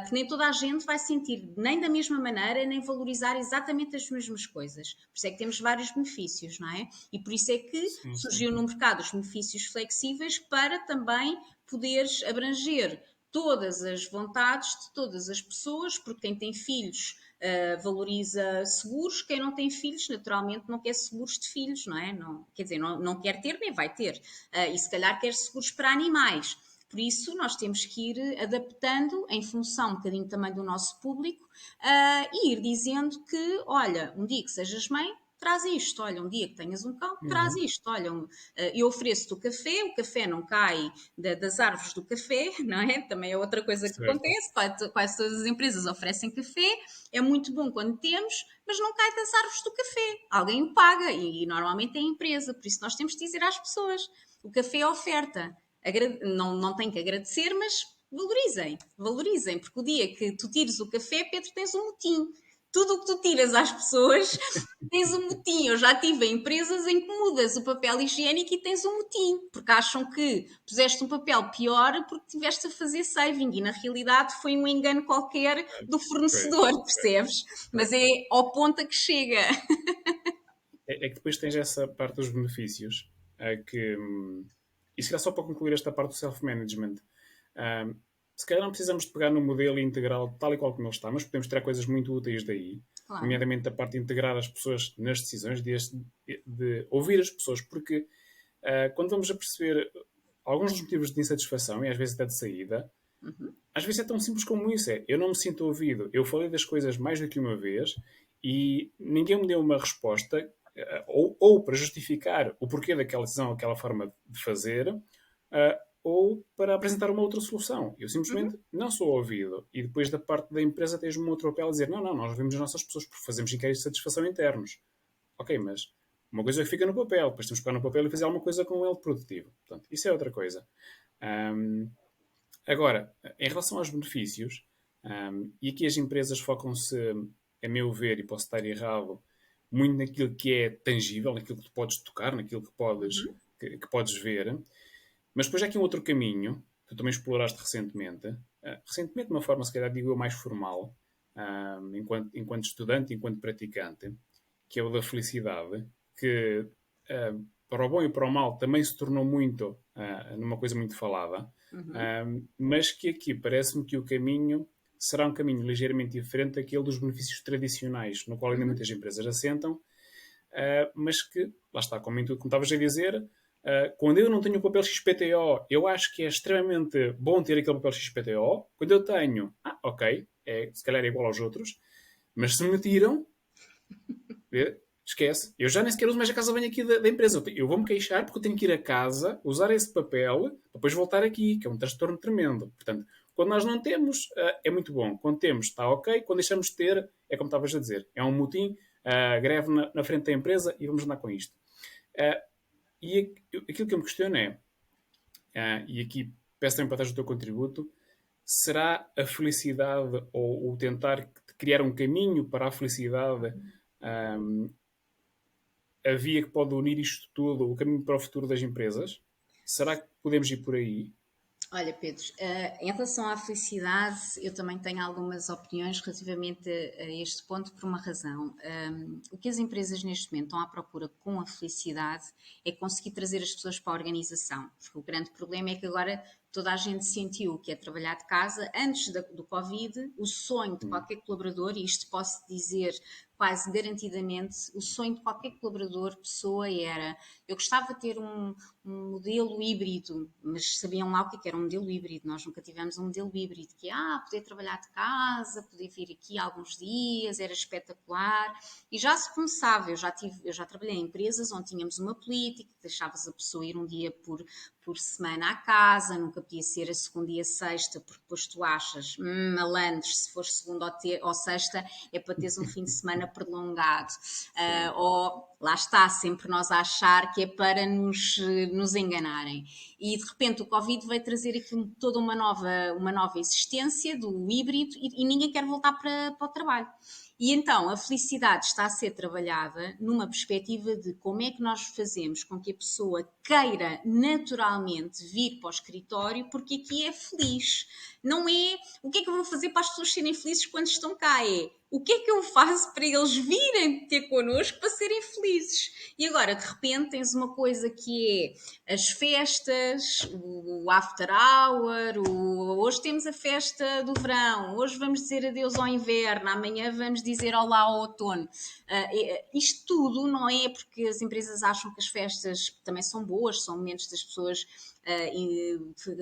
Porque nem toda a gente vai sentir nem da mesma maneira, nem valorizar exatamente as mesmas coisas. Por isso é que temos vários benefícios, não é? E por isso é que Sim, sim. surgiu no mercado os benefícios flexíveis para também poderes abranger todas as vontades de todas as pessoas, porque quem tem filhos valoriza seguros, quem não tem filhos, naturalmente, não quer seguros de filhos, não é? Não, quer dizer, não quer ter nem vai ter. E se calhar quer seguros para animais. Por isso, nós temos que ir adaptando em função um bocadinho também do nosso público e ir dizendo que, olha, um dia que sejas mãe, traz isto. Olha, um dia que tenhas um cão, traz Uhum. isto. Olha, eu ofereço-te o café não cai das árvores do café, não é? Também é outra coisa que Certo. acontece. Quase todas as empresas oferecem café, é muito bom quando temos, mas não cai das árvores do café. Alguém o paga e normalmente é a empresa. Por isso nós temos de dizer às pessoas: o café é oferta. Não tem que agradecer, mas valorizem, porque o dia que tu tires o café, Pedro, tens um motim. Tudo o que tu tiras às pessoas tens um motim. Eu já tive em empresas em que mudas o papel higiênico e tens um motim, porque acham que puseste um papel pior porque tiveste a fazer saving e na realidade foi um engano qualquer do Pois, fornecedor, percebes? Mas é pois. ao ponto a que chega. É que depois tens essa parte dos benefícios, que, e se calhar só para concluir esta parte do self-management, ah, se calhar não precisamos de pegar no modelo integral tal e qual como ele está, mas podemos tirar coisas muito úteis daí, Claro. nomeadamente a parte de integrar as pessoas nas decisões, de ouvir as pessoas, porque quando vamos a perceber alguns dos motivos de insatisfação e às vezes até de saída, Uhum. às vezes é tão simples como isso. Eu não me sinto ouvido. Eu falei das coisas mais do que uma vez e ninguém me deu uma resposta ou para justificar o porquê daquela decisão, aquela forma de fazer, ou para apresentar uma outra solução. Eu Uhum. simplesmente não sou ouvido. E depois da parte da empresa tens um outro papel a dizer não, nós ouvimos as nossas pessoas porque fazemos inquéritos de satisfação internos. Ok, mas uma coisa é que fica no papel, depois temos que pegar no papel e fazer alguma coisa com ele produtivo. Portanto, isso é outra coisa. Um, Agora, em relação aos benefícios, e aqui as empresas focam-se, a meu ver, e posso estar errado, muito naquilo que é tangível, naquilo que tu podes tocar, naquilo Uhum. que podes ver. Mas depois há aqui um outro caminho, que tu também exploraste recentemente. Recentemente, de uma forma, se calhar, digo eu, mais formal, enquanto estudante, enquanto praticante, que é o da felicidade, que para o bom e para o mal também se tornou muito numa coisa muito falada, Uhum. mas que aqui parece-me que o caminho será um caminho ligeiramente diferente daquele dos benefícios tradicionais, no qual ainda Uhum. muitas empresas assentam, mas que, lá está, como estavas a dizer, quando eu não tenho o papel XPTO, eu acho que é extremamente bom ter aquele papel XPTO. Quando eu tenho, ok, se calhar é igual aos outros, mas se me tiram, esquece. Eu já nem sequer uso mais a casa bem aqui da empresa. Eu vou-me queixar porque eu tenho que ir a casa, usar esse papel, para depois voltar aqui, que é um transtorno tremendo. Portanto, quando nós não temos, é muito bom. Quando temos, está ok. Quando deixamos de ter, é como estavas a dizer. É um motim, greve na frente da empresa e vamos andar com isto. Uh, e aquilo que eu me questiono é, e aqui peço também para dar o teu contributo, será a felicidade ou tentar criar um caminho para a felicidade a via que pode unir isto tudo, o caminho para o futuro das empresas? Será que podemos ir por aí? Olha, Pedro, em relação à felicidade, eu também tenho algumas opiniões relativamente a este ponto por uma razão. O que as empresas neste momento estão à procura com a felicidade é conseguir trazer as pessoas para a organização. Porque o grande problema é que agora toda a gente sentiu que é trabalhar de casa. Antes do Covid, o sonho de qualquer colaborador, e isto posso dizer quase garantidamente, o sonho de qualquer colaborador, pessoa, era: eu gostava de ter um modelo híbrido, mas sabiam lá o que era um modelo híbrido. Nós nunca tivemos um modelo híbrido, que é poder trabalhar de casa, poder vir aqui alguns dias, era espetacular. E já se começava. Eu já trabalhei em empresas onde tínhamos uma política, deixavas a pessoa ir um dia por semana à casa, nunca podia ser a segunda e a sexta, porque depois tu achas, malandros, se for segunda ou sexta, é para teres um fim de semana prolongado. Ou lá está, sempre nós a achar que é para nos enganarem. E de repente o Covid veio trazer aqui toda uma nova existência do híbrido e ninguém quer voltar para o trabalho. E então a felicidade está a ser trabalhada numa perspectiva de como é que nós fazemos com que a pessoa queira naturalmente vir para o escritório porque aqui é feliz. Não é o que é que eu vou fazer para as pessoas serem felizes quando estão cá, é o que é que eu faço para eles virem ter connosco para serem felizes. E agora, de repente, tens uma coisa que é as festas, o after hour, hoje temos a festa do verão, hoje vamos dizer adeus ao inverno, amanhã vamos dizer olá ao outono. Isto tudo não é porque as empresas acham que as festas também são boas, são momentos das pessoas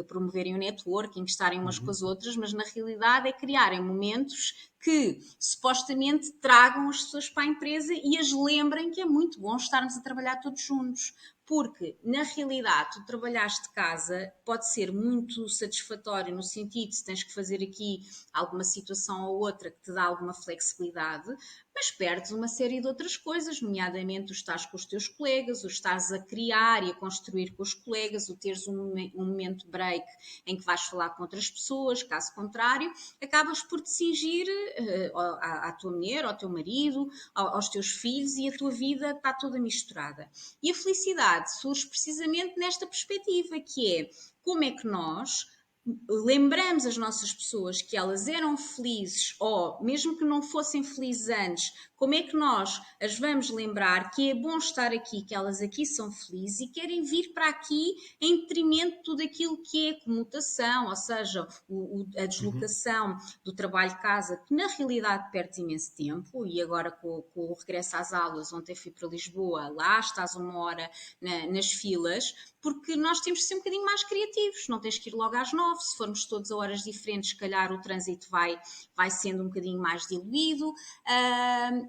promoverem o networking, estarem umas com as outras, mas na realidade é criarem momentos que supostamente tragam as pessoas para a empresa e as lembrem que é muito bom estarmos a trabalhar todos juntos. Porque, na realidade, tu trabalhares de casa pode ser muito satisfatório no sentido de tens que fazer aqui alguma situação ou outra que te dá alguma flexibilidade, mas perdes uma série de outras coisas, nomeadamente o estás com os teus colegas, o estás a criar e a construir com os colegas, o teres um momento break em que vais falar com outras pessoas. Caso contrário, acabas por te cingir à tua mulher, ao teu marido, aos teus filhos, e a tua vida está toda misturada. E a felicidade surge precisamente nesta perspectiva, que é como é que nós lembramos as nossas pessoas que elas eram felizes, ou mesmo que não fossem felizes antes, como é que nós as vamos lembrar que é bom estar aqui, que elas aqui são felizes e querem vir para aqui em detrimento de tudo aquilo que é comutação, ou seja, a deslocação do trabalho-casa, que na realidade perde imenso tempo. E agora com o regresso às aulas, ontem fui para Lisboa, lá estás uma hora nas filas, porque nós temos de ser um bocadinho mais criativos, não tens que ir logo às 9, se formos todos a horas diferentes, se calhar o trânsito vai sendo um bocadinho mais diluído.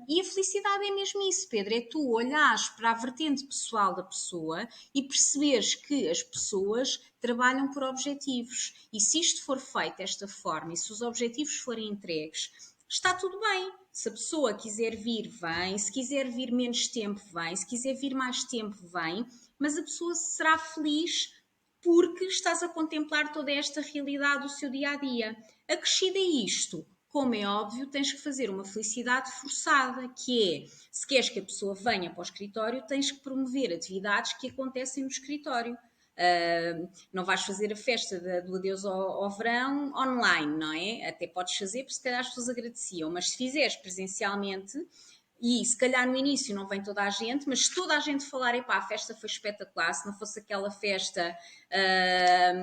E a felicidade é mesmo isso, Pedro, é tu olhares para a vertente pessoal da pessoa e perceberes que as pessoas trabalham por objetivos, e se isto for feito desta forma e se os objetivos forem entregues, está tudo bem. Se a pessoa quiser vir, vem. Se quiser vir menos tempo, vem. Se quiser vir mais tempo, vem. Mas a pessoa será feliz porque estás a contemplar toda esta realidade do seu dia a dia. Acrescida a isto, como é óbvio, tens que fazer uma felicidade forçada, que é, se queres que a pessoa venha para o escritório, tens que promover atividades que acontecem no escritório. Não vais fazer a festa do adeus ao verão online, não é? Até podes fazer, porque se calhar as pessoas agradeciam, mas se fizeres presencialmente, e se calhar no início não vem toda a gente, mas se toda a gente falar, epá, a festa foi espetacular, se não fosse aquela festa,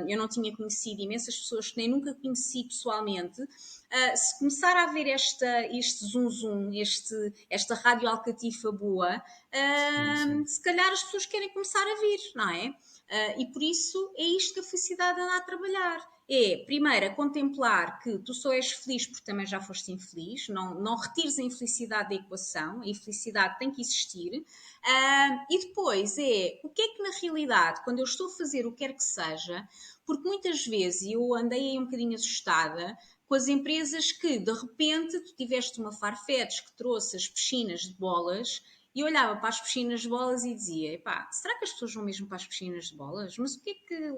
eu não tinha conhecido imensas pessoas que nem nunca conheci pessoalmente. Se começar a haver este zoom, esta rádio alcatifa boa, se calhar as pessoas querem começar a vir, não é? E por isso é isto que a felicidade anda a trabalhar. É, primeiro, a contemplar que tu só és feliz porque também já foste infeliz, não retires a infelicidade da equação, a infelicidade tem que existir. E depois é, o que é que na realidade, quando eu estou a fazer o que quer que seja, porque muitas vezes eu andei aí um bocadinho assustada com as empresas que, de repente, tu tiveste uma Farfetch que trouxe as piscinas de bolas e olhava para as piscinas de bolas e dizia: epá, será que as pessoas vão mesmo para as piscinas de bolas? Mas o que é que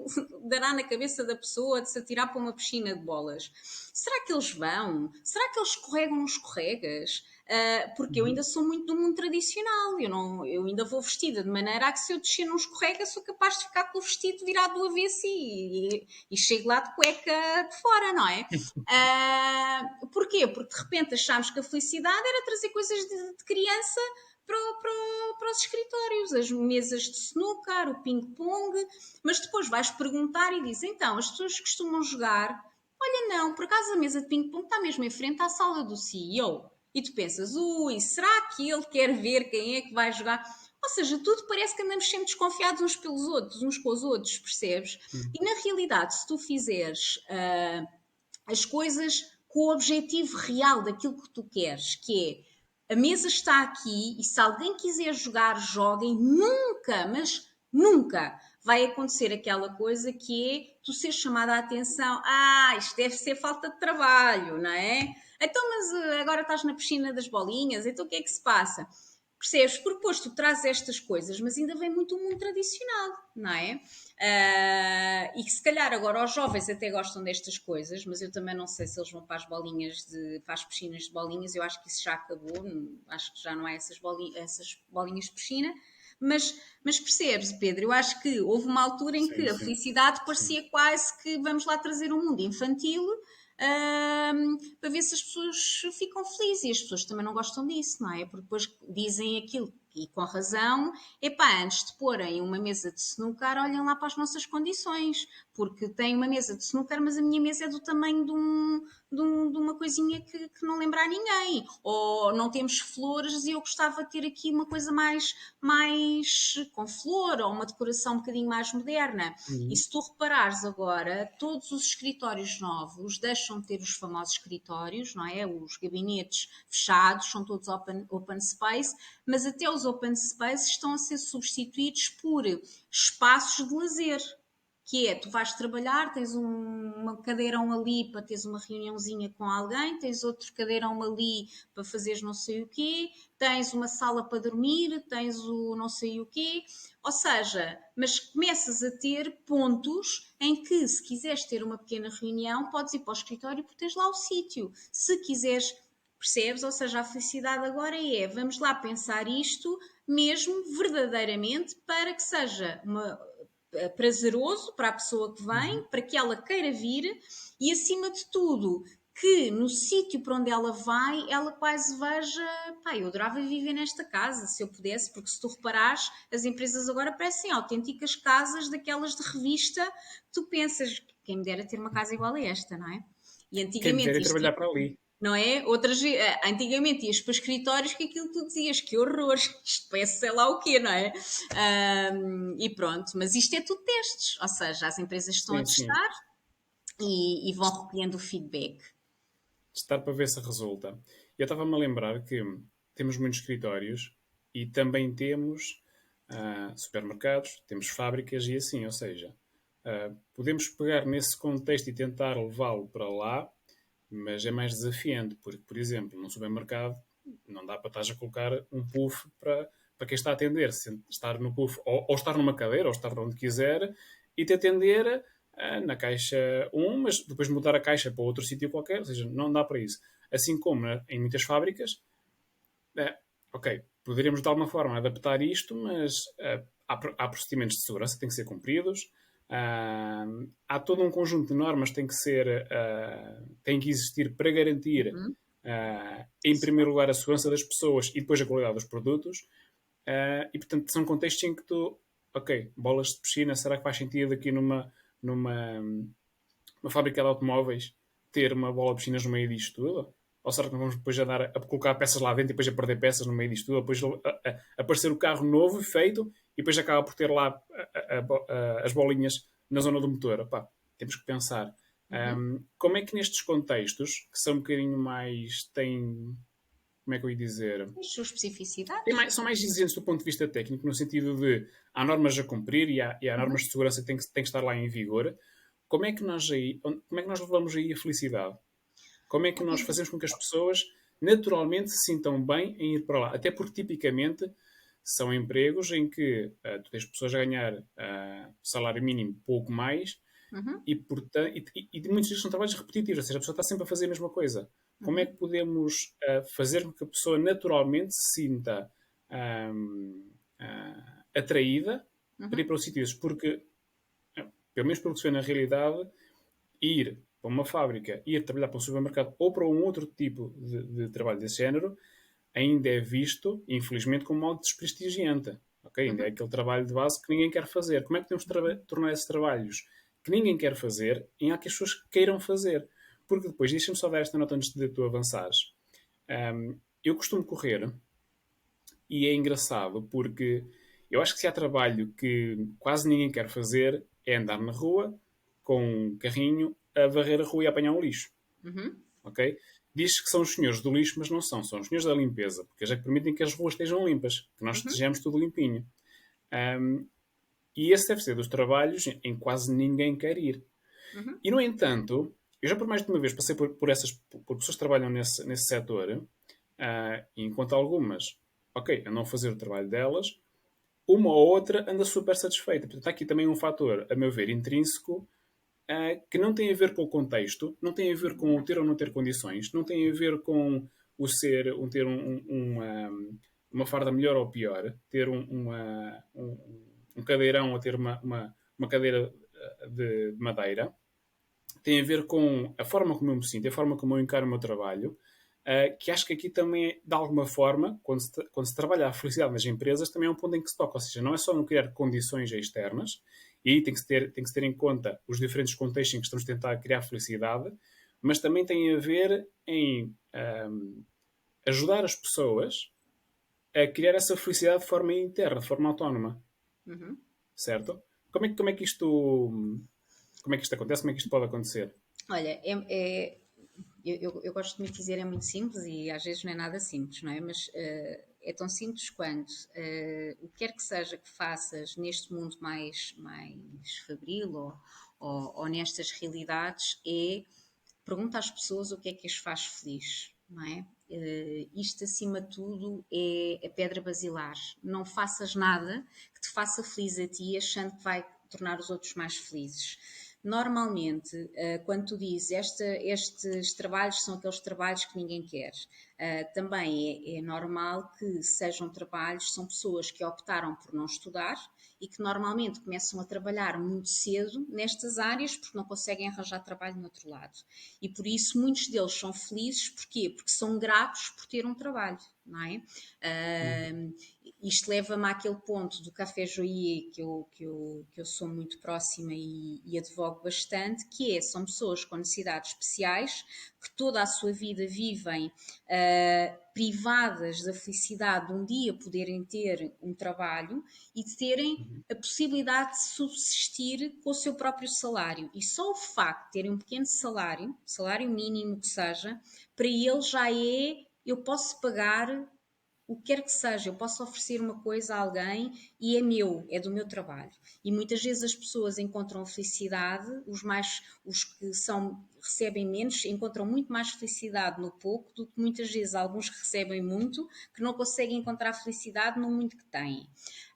dará na cabeça da pessoa de se atirar para uma piscina de bolas? Será que eles vão? Será que eles escorregam nos escorregas? Porque eu ainda sou muito do mundo tradicional, eu ainda vou vestida de maneira a que se eu descer num escorrega sou capaz de ficar com o vestido virado do avesso e chego lá de cueca de fora, não é? Porquê? Porque de repente achámos que a felicidade era trazer coisas de criança para os escritórios, as mesas de snooker, o ping-pong, mas depois vais perguntar e dizes, então, as pessoas costumam jogar. Olha, não, por acaso a mesa de ping-pong está mesmo em frente à sala do CEO. E tu pensas, ui, será que ele quer ver quem é que vai jogar? Ou seja, tudo parece que andamos sempre desconfiados uns pelos outros, uns com os outros, percebes? E na realidade, se tu fizeres as coisas com o objetivo real daquilo que tu queres, que é a mesa está aqui e se alguém quiser jogar, joguem, nunca, mas nunca vai acontecer aquela coisa que é tu ser chamada a atenção, isto deve ser falta de trabalho, não é? Então, mas agora estás na piscina das bolinhas, então o que é que se passa? Percebes? Porque depois tu trazes estas coisas, mas ainda vem muito o mundo tradicional, não é? E que se calhar agora os jovens até gostam destas coisas, mas eu também não sei se eles vão para as bolinhas, para as piscinas de bolinhas, eu acho que isso já acabou, acho que já não há essas bolinhas de piscina. Mas percebes, Pedro, eu acho que houve uma altura em que Sim, a sim, felicidade sim. parecia quase que vamos lá trazer um mundo infantil para ver se as pessoas ficam felizes. E as pessoas também não gostam disso, não é? Porque depois dizem aquilo, e com razão, epá, antes de porem uma mesa de snooker, olhem lá para as nossas condições, porque tem uma mesa de snooker, mas a minha mesa é do tamanho de uma coisinha que não lembra a ninguém. Ou não temos flores e eu gostava de ter aqui uma coisa mais com flor, ou uma decoração um bocadinho mais moderna. E Uhum. se tu reparares agora, todos os escritórios novos deixam de ter os famosos escritórios, não é? Os gabinetes fechados, são todos open space, mas até os open space estão a ser substituídos por espaços de lazer. Que é, tu vais trabalhar, tens uma cadeirão ali para teres uma reuniãozinha com alguém, tens outro cadeirão ali para fazeres não sei o quê, tens uma sala para dormir, tens o não sei o quê, ou seja, mas começas a ter pontos em que, se quiseres ter uma pequena reunião, podes ir para o escritório porque tens lá o sítio. Se quiseres, percebes? Ou seja, a felicidade agora é, vamos lá pensar isto mesmo verdadeiramente para que seja prazeroso para a pessoa que vem, Uhum. para que ela queira vir e, acima de tudo, que no sítio para onde ela vai, ela quase veja, pá, eu adorava viver nesta casa, se eu pudesse, porque se tu reparares, as empresas agora parecem autênticas casas daquelas de revista, tu pensas, quem me dera ter uma casa igual a esta, não é? E Quem me dera antigamente é isto, trabalhar para ali. não é? Antigamente ias para escritórios que aquilo tu dizias, que horror, isto parece sei lá o quê, não é? E pronto, mas isto é tudo testes, ou seja, as empresas estão a Sim, sim. testar e vão recolhendo o feedback. Estar para ver se resulta. Eu estava-me a lembrar que temos muitos escritórios e também temos supermercados, temos fábricas e assim, ou seja, podemos pegar nesse contexto e tentar levá-lo para lá, mas é mais desafiante, porque, por exemplo, num supermercado não dá para estar a colocar um puff para quem está a atender, estar no puff, ou estar numa cadeira, ou estar onde quiser, e te atender na caixa mas depois mudar a caixa para outro sítio qualquer, ou seja, não dá para isso. Assim como em muitas fábricas, é, ok, poderíamos de alguma forma adaptar isto, mas há procedimentos de segurança que têm que ser cumpridos, há todo um conjunto de normas que tem que existir para garantir, Uhum. em primeiro lugar, a segurança das pessoas e depois a qualidade dos produtos. E portanto são contextos em que tu, ok, bolas de piscina, será que faz sentido aqui numa, numa fábrica de automóveis ter uma bola de piscinas no meio disto tudo? Ou será que não vamos depois a colocar peças lá dentro e depois a perder peças no meio disto tudo? Depois aparecer o carro novo, feito, e depois acaba por ter lá as bolinhas na zona do motor. Opá, temos que pensar. Uhum. Como é que nestes contextos, que são um bocadinho mais. Têm. Como é que eu ia dizer? As suas especificidades. São mais exigentes do ponto de vista técnico, no sentido de há normas a cumprir e há normas Uhum. de segurança que têm que estar lá em vigor. Como é que nós levamos aí a felicidade? Como é que nós fazemos com que as pessoas naturalmente se sintam bem em ir para lá? Até porque, tipicamente, são empregos em que tu tens pessoas a ganhar salário mínimo pouco mais Uhum, e, portanto, e muitos deles são trabalhos repetitivos, ou seja, a pessoa está sempre a fazer a mesma coisa. Como é uhum, que podemos fazer com que a pessoa naturalmente se sinta atraída para ir uhum, para os sítios? Porque, pelo menos pelo que se vê na realidade, ir para uma fábrica, ir trabalhar para um supermercado ou para um outro tipo de trabalho desse género, ainda é visto, infelizmente, como algo desprestigiante. Ok? Ainda é uhum, aquele trabalho de base que ninguém quer fazer. Como é que podemos tornar esses trabalhos que ninguém quer fazer em algo que as pessoas queiram fazer? Porque depois, deixa-me só dar esta nota antes de tu avançares. Eu costumo correr e é engraçado porque eu acho que se há trabalho que quase ninguém quer fazer é andar na rua com um carrinho a varrer a rua e a apanhar um lixo. uhum, Ok? Diz que são os senhores do lixo, mas não são. São os senhores da limpeza, porque eles é que permitem que as ruas estejam limpas, que nós uhum, estejamos tudo limpinho. Um, e esse deve ser dos trabalhos em que quase ninguém quer ir. uhum, E, no entanto, eu já por mais de uma vez passei por pessoas que trabalham nesse setor, enquanto algumas, ok, a não fazer o trabalho delas, uma ou outra anda super satisfeita. Portanto, está aqui também um fator, a meu ver, intrínseco, que não tem a ver com o contexto, não tem a ver com o ter ou não ter condições, não tem a ver com o ser, ter uma farda melhor ou pior, ter um cadeirão ou ter uma cadeira de madeira, tem a ver com a forma como eu me sinto, a forma como eu encaro o meu trabalho, que acho que aqui também, de alguma forma, quando se trabalha a felicidade nas empresas, também é um ponto em que se toca. Ou seja, não é só não criar condições externas, e aí tem que se ter em conta os diferentes contextos em que estamos a tentar criar felicidade, mas também tem a ver em ajudar as pessoas a criar essa felicidade de forma interna, de forma autónoma. uhum. Certo? Como é que isto acontece? Como é que isto pode acontecer? Olha, eu gosto de me dizer é muito simples e às vezes não é nada simples, não é? Mas é tão simples quanto o que quer que seja que faças neste mundo mais fabril ou nestas realidades é pergunta às pessoas o que é que as faz feliz, não é? Isto, acima de tudo, é a pedra basilar. Não faças nada que te faça feliz a ti, achando que vai tornar os outros mais felizes. Normalmente, quando tu dizes estes trabalhos são aqueles trabalhos que ninguém quer, também é normal que sejam trabalhos, são pessoas que optaram por não estudar e que normalmente começam a trabalhar muito cedo nestas áreas porque não conseguem arranjar trabalho no outro lado. E por isso muitos deles são felizes, porquê? Porque são gratos por ter um trabalho, não é? Uhum. Uh, Isto leva-me àquele ponto do Café Joie que eu sou muito próxima e advogo bastante, que são pessoas com necessidades especiais que toda a sua vida vivem privadas da felicidade de um dia poderem ter um trabalho e de terem Uhum. a possibilidade de subsistir com o seu próprio salário. E só o facto de terem um pequeno salário, salário mínimo que seja, para eles já eu posso pagar o que quer que seja, eu posso oferecer uma coisa a alguém e é meu, é do meu trabalho. E muitas vezes as pessoas encontram felicidade, os que recebem menos, encontram muito mais felicidade no pouco do que muitas vezes alguns que recebem muito, que não conseguem encontrar felicidade no muito que têm.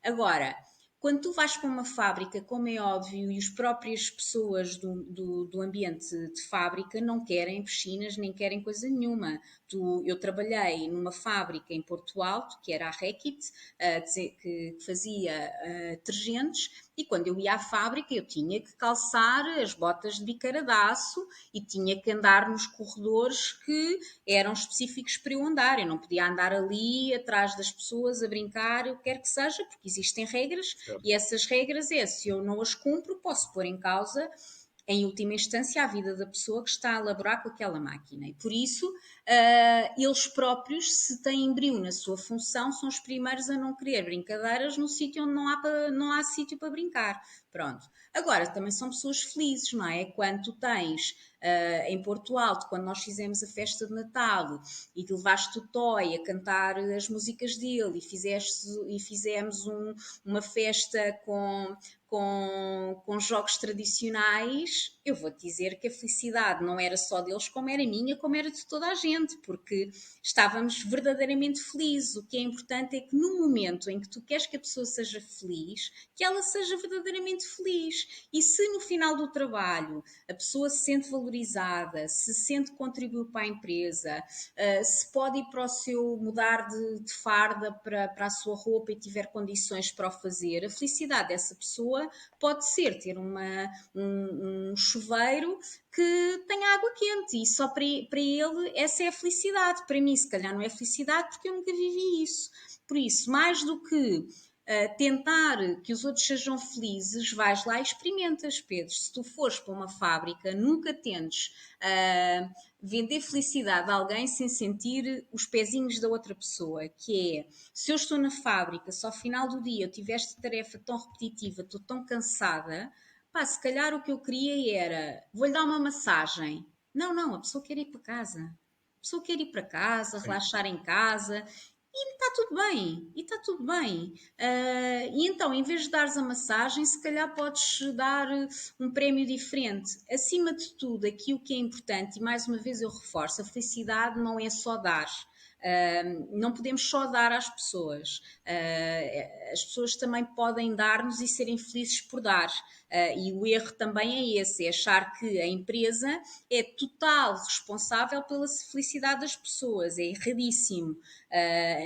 Agora, quando tu vais para uma fábrica, como é óbvio, e as próprias pessoas do ambiente de fábrica não querem piscinas nem querem coisa nenhuma. Eu trabalhei numa fábrica em Porto Alto, que era a Reckitt, que fazia detergentes, e quando eu ia à fábrica eu tinha que calçar as botas de biqueira de aço e tinha que andar nos corredores que eram específicos para eu andar. Eu não podia andar ali atrás das pessoas a brincar, o que quer que seja, porque existem regras Certo. e essas regras se eu não as cumpro, posso pôr em causa em última instância, a vida da pessoa que está a elaborar com aquela máquina. E por isso, eles próprios, se têm brio na sua função, são os primeiros a não querer brincadeiras no sítio onde não há sítio para brincar. Pronto. Agora, também são pessoas felizes, não é? Quando tu tens em Porto Alto, quando nós fizemos a festa de Natal e que levaste o Toy a cantar as músicas dele e fizemos uma festa com jogos tradicionais, eu vou-te dizer que a felicidade não era só deles, como era minha, como era de toda a gente, porque estávamos verdadeiramente felizes. O que é importante é que no momento em que tu queres que a pessoa seja feliz, que ela seja verdadeiramente feliz. E se no final do trabalho a pessoa se sente valorizada, se sente que contribuiu para a empresa, se pode ir para o seu, mudar de farda para a sua roupa e tiver condições para o fazer, a felicidade dessa pessoa pode ser ter um chuveiro que tenha água quente e só para ele essa é a felicidade. Para mim, se calhar, não é felicidade porque eu nunca vivi isso. Por isso, mais do que tentar que os outros sejam felizes, vais lá e experimentas, Pedro. Se tu fores para uma fábrica, nunca tentes vender felicidade a alguém sem sentir os pezinhos da outra pessoa, que é, se eu estou na fábrica, se ao final do dia eu tiver esta tarefa tão repetitiva, estou tão cansada, pá, se calhar o que eu queria era, vou-lhe dar uma massagem. Não, não, a pessoa quer ir para casa. A pessoa quer ir para casa, Sim. relaxar em casa e está tudo bem, e está tudo bem. E então, em vez de dares a massagem, se calhar podes dar um prémio diferente. Acima de tudo, aqui o que é importante, e mais uma vez eu reforço, a felicidade não é só dar. Não podemos só dar às pessoas. As pessoas também podem dar-nos e serem felizes por dar. E o erro também é esse, é achar que a empresa é total responsável pela felicidade das pessoas. É erradíssimo.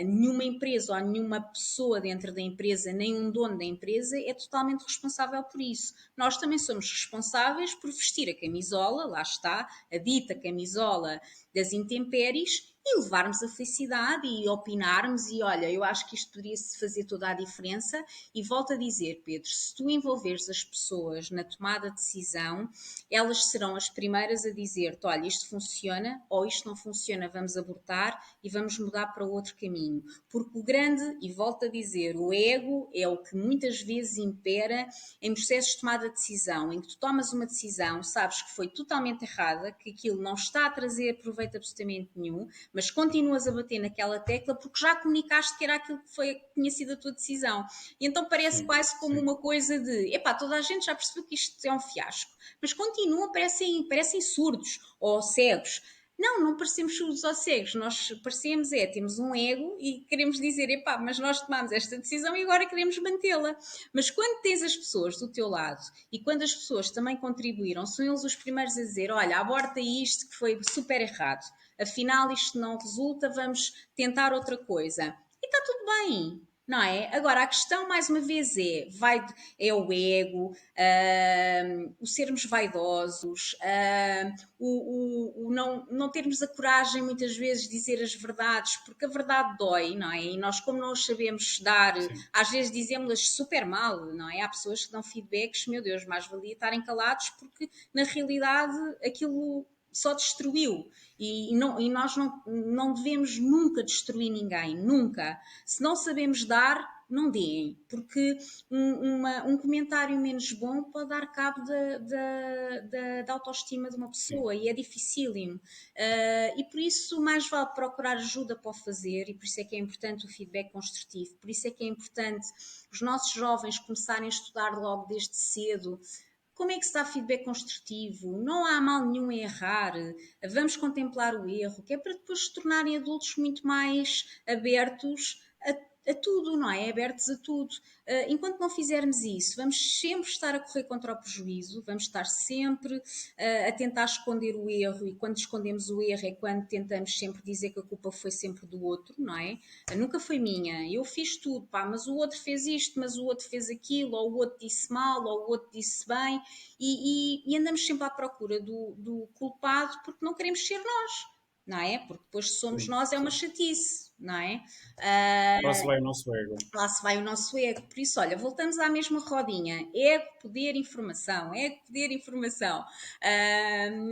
Nenhuma empresa ou nenhuma pessoa dentro da empresa, nem um dono da empresa é totalmente responsável por isso. Nós também somos responsáveis por vestir a camisola, lá está, a dita camisola das intempéries, e levarmos a felicidade e opinarmos e olha, eu acho que isto poderia-se fazer toda a diferença e volto a dizer, Pedro, se tu envolveres as pessoas na tomada de decisão, elas serão as primeiras a dizer-te, olha, isto funciona ou isto não funciona, vamos abortar e vamos mudar para outro caminho. Porque o grande, e volto a dizer, o ego é o que muitas vezes impera em processos de tomada de decisão, em que tu tomas uma decisão, sabes que foi totalmente errada, que aquilo não está a trazer proveito absolutamente nenhum, mas continuas a bater naquela tecla porque já comunicaste que era aquilo que tinha sido a tua decisão. E então parece Sim, quase como sim. uma coisa de, epá, toda a gente já percebeu que isto é um fiasco, mas continuam, parecem surdos ou cegos. Não, não parecemos surdos ou cegos, nós parecemos temos um ego e queremos dizer, epá, mas nós tomamos esta decisão e agora queremos mantê-la. Mas quando tens as pessoas do teu lado e quando as pessoas também contribuíram, são eles os primeiros a dizer, olha, aborta isto que foi super errado, afinal isto não resulta, vamos tentar outra coisa. E está tudo bem, não é? Agora, a questão, mais uma vez, é o ego, o sermos vaidosos, o não termos a coragem, muitas vezes, de dizer as verdades, porque a verdade dói, não é? E nós, como não as sabemos dar, Sim. às vezes dizemos-las super mal, não é? Há pessoas que dão feedbacks, meu Deus, mais valia estarem calados, porque, na realidade, aquilo só destruiu. E nós não devemos nunca destruir ninguém, nunca. Se não sabemos dar, não deem, porque um comentário menos bom pode dar cabo da autoestima de uma Sim. pessoa e é dificílimo. E por isso mais vale procurar ajuda para o fazer e por isso é que é importante o feedback construtivo, por isso é que é importante os nossos jovens começarem a estudar logo desde cedo como é que se dá feedback construtivo? Não há mal nenhum em errar. Vamos contemplar o erro, que é para depois se tornarem adultos muito mais abertos a tudo, não é? Abertos a tudo. Enquanto não fizermos isso, vamos sempre estar a correr contra o prejuízo, vamos estar sempre a tentar esconder o erro, e quando escondemos o erro é quando tentamos sempre dizer que a culpa foi sempre do outro, não é? Nunca foi minha, eu fiz tudo, pá, mas o outro fez isto, mas o outro fez aquilo, ou o outro disse mal, ou o outro disse bem, e andamos sempre à procura do culpado porque não queremos ser nós, não é? Porque depois se somos Sim, nós é uma sim. chatice, não é? Lá se vai o nosso ego. Lá se vai o nosso ego. Por isso, olha, voltamos à mesma rodinha. Ego, poder, informação. Ego, poder, informação.